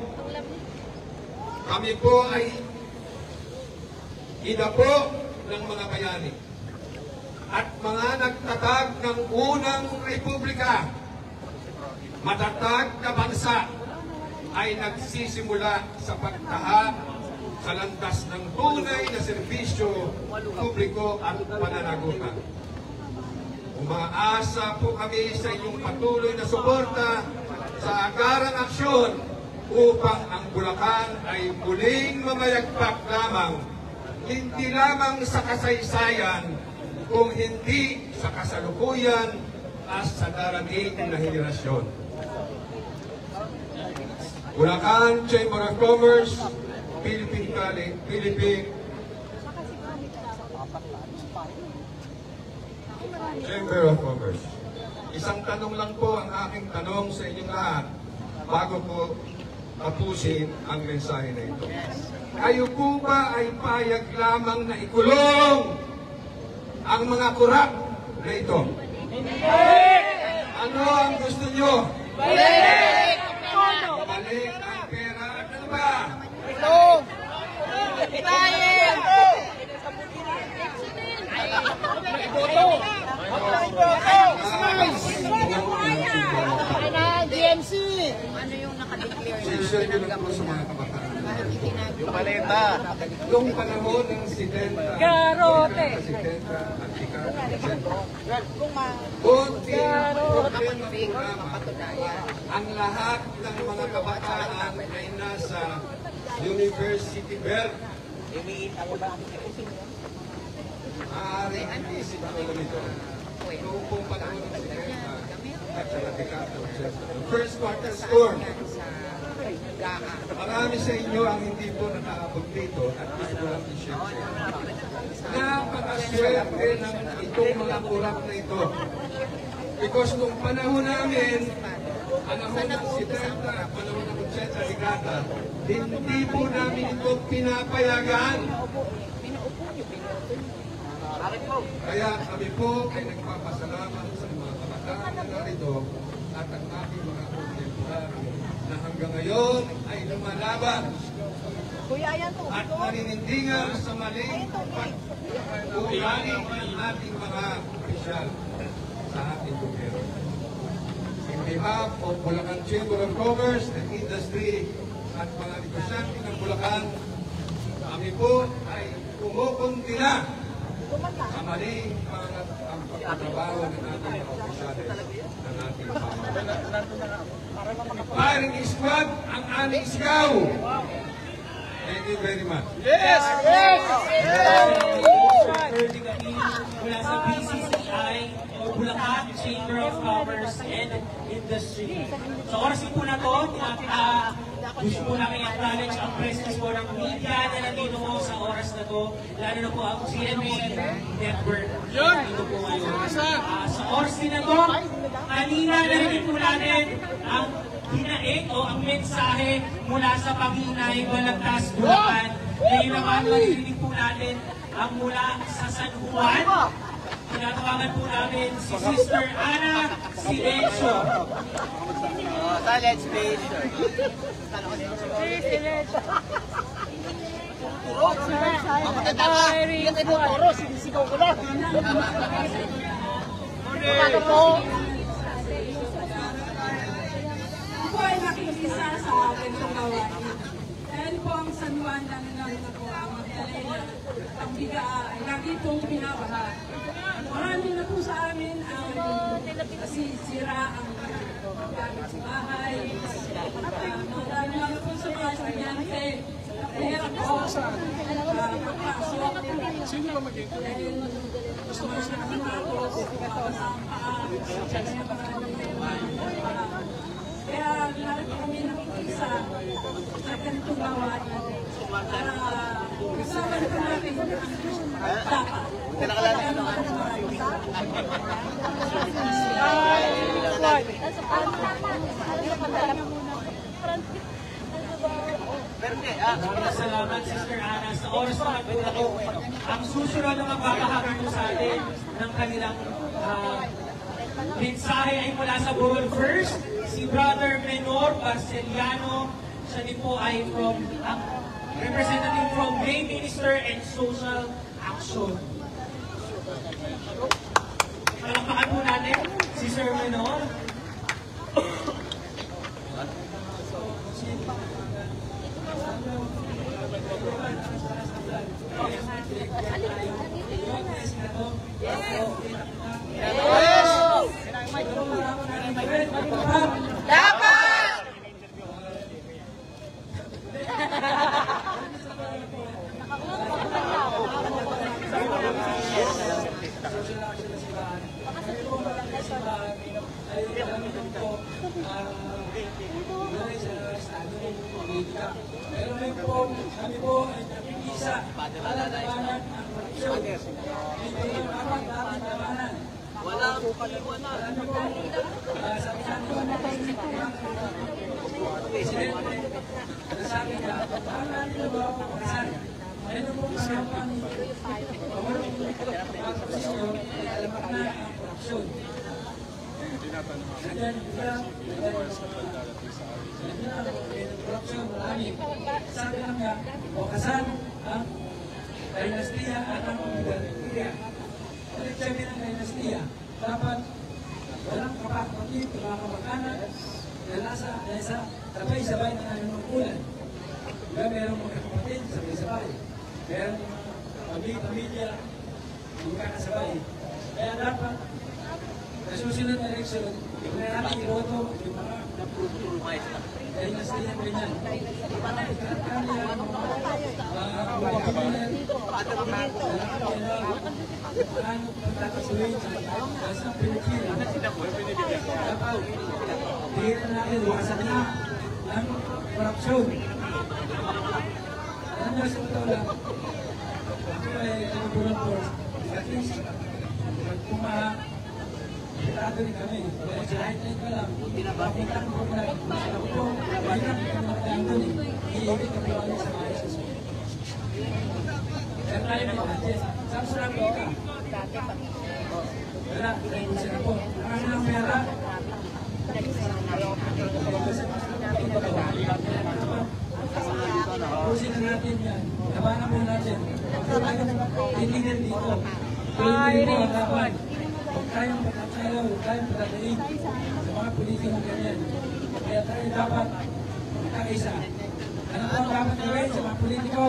Kami po ay idapo ng mga bayani at mga nagtatag ng unang republika. Matatag na bansa ay nagsisimula sa pagtaha sa landas ng tunay na serbisyo publiko at pananagutan. Umaasa po kami sa inyong patuloy na suporta sa agarang aksyon upang ang Bulacan ay muling mamayagpag lamang, hindi lamang sa kasaysayan, kung hindi sa kasalukuyan at sa darating na henerasyon. Bulacan Chamber of Commerce, Philippine Chamber of Commerce. Isang tanong lang po ang aking tanong sa inyong lahat bago po tapusin ang mensahe na ito. Kayo po ba ay payag lamang na ikulong ang mga kurap na ito? Ano ang gusto nyo? Balik ang pera at ano ba? DMC! Ano yung nakadeclare na? Sisyon nyo lang po sa mga kabataan. Yung paleta. Noong panahon ng Presidenta, Garote. Presidenta at Presidenta, Karote. ang lahat ng mga kabataan ay nasa University Belt. Maaaring hindi siguro nito. Noong pong panahon ng Presidenta at sa Latikata, first quarter score. Marami sa inyo ang hindi po nakaabot dito at gusto lang i-share. Napakaswerte ng itong mga kurap na ito. Because nung panahon namin, panahon ng 70, panahon ng 80, Ligata, hindi po namin ito pinapayagan. Kaya kami po ay nagpapasalamat sa mga kabataan na narito at ang ating mga kontemporary na hanggang ngayon ay lumalaban at naninindigan sa maling pag-uulanin ng ating mga opisyal sa ating gobyerno. In behalf of Bulacan Chamber of Commerce and Industry at mga negosyante ng Bulacan, kami po ay kumukontina sa maling pagtatrabaho ng ating mga opisyales ng ating pamahalaan. Firing squad ang aming sigaw. Thank you very much. Yes! Mula sa BCCI o Bulacan Chamber of Commerce and Industry. Sa oras po na to, gusto po namin acknowledge ang presence po ng media na nandito po sa oras na to, lalo na po ang CMA Network. Dito po ngayon. Sa oras din na to, kanina narinig po natin ang hinaing o ang mensahe mula sa Panghinay, Balagtas, Bulacan. Ngayon naman, maririnig po natin ang mula sa San Juan. Tinatawagan po namin si Sister Ana Silencio. Let's face sinisigaw ko lang. Ano po? isa sa ganitong gawain. Dahil po ang San Juan, lalo na po ang Magdalena, ang biga ay lagi pong binabaha. Marami na po sa amin ang nasisira ang gamit sa bahay. Marami na po sa mga estudyante. Kaya po, magpasok. Sino ba magiging Dahil gusto mo siya ng matos, ang paa, kaya narito kami nakikisa sa ganitong gawain para kasama na natin ang dapat. Salamat, Sister Ana. Sa oras na nagpunta ko, ang susunod na magbabahagi po sa atin ng kanilang mensahe ay mula sa World First, si Brother Menor Barceliano. Siya din po ay representative from Lay Minister and Social Action. Palakpakan po natin si Sir Menor. Pero kami po ay nakikisa alalabanan ang korupsyon. Hindi yung dapat labanan. Wala po paliwanag. Alam po, sabi natin Presidente, nasabi niya, paano natin na ba ako pagkasan? Ayun po kasama ni Pawalong Posisyon, alamat na ang korupsyon. Nandiyan bilang, korupsyon, marami. Sabi lang niya, wakasan ang dinastiya at ang oligarkiya. Ulit sabi ng dinastiya, dapat walang kapakapakit, mga kamag-anak, dahil sa sabay-sabay na namin magkulan. Diba merong mga kapatid, sabay-sabay. Merong pamilya, magkakasabay. Kaya dapat, sa susunod na eleksyon, yung na natin iboto, yung mga dahil na sila ganyan. Paano pagkakasuhin sa Pilipinas? Dapat, tingnan natin, wakasan na ang korupsyon. Alam mo, sa totoo lang, ako ay kanubulan po, at least, Pagpumahitado rin kami. Kahit na ito lang, pinapapitan ko na ito. Ako po, mahirap kami nakatayang doon eh. Iibig kami kami sa mga Jesus. Kaya tayo may budget. Saan sa lang ka? Wala, tayo po sila po. Marami ng pera. Pusin na natin yan. Labanan po natin. Hindi din dito. Hindi mo ang laban. Huwag tayong patatayaw, huwag tayong patatayin sa mga politikong ganyan. Kaya tayo dapat magkakaisa. Ano po ang dapat gawin sa mga politiko?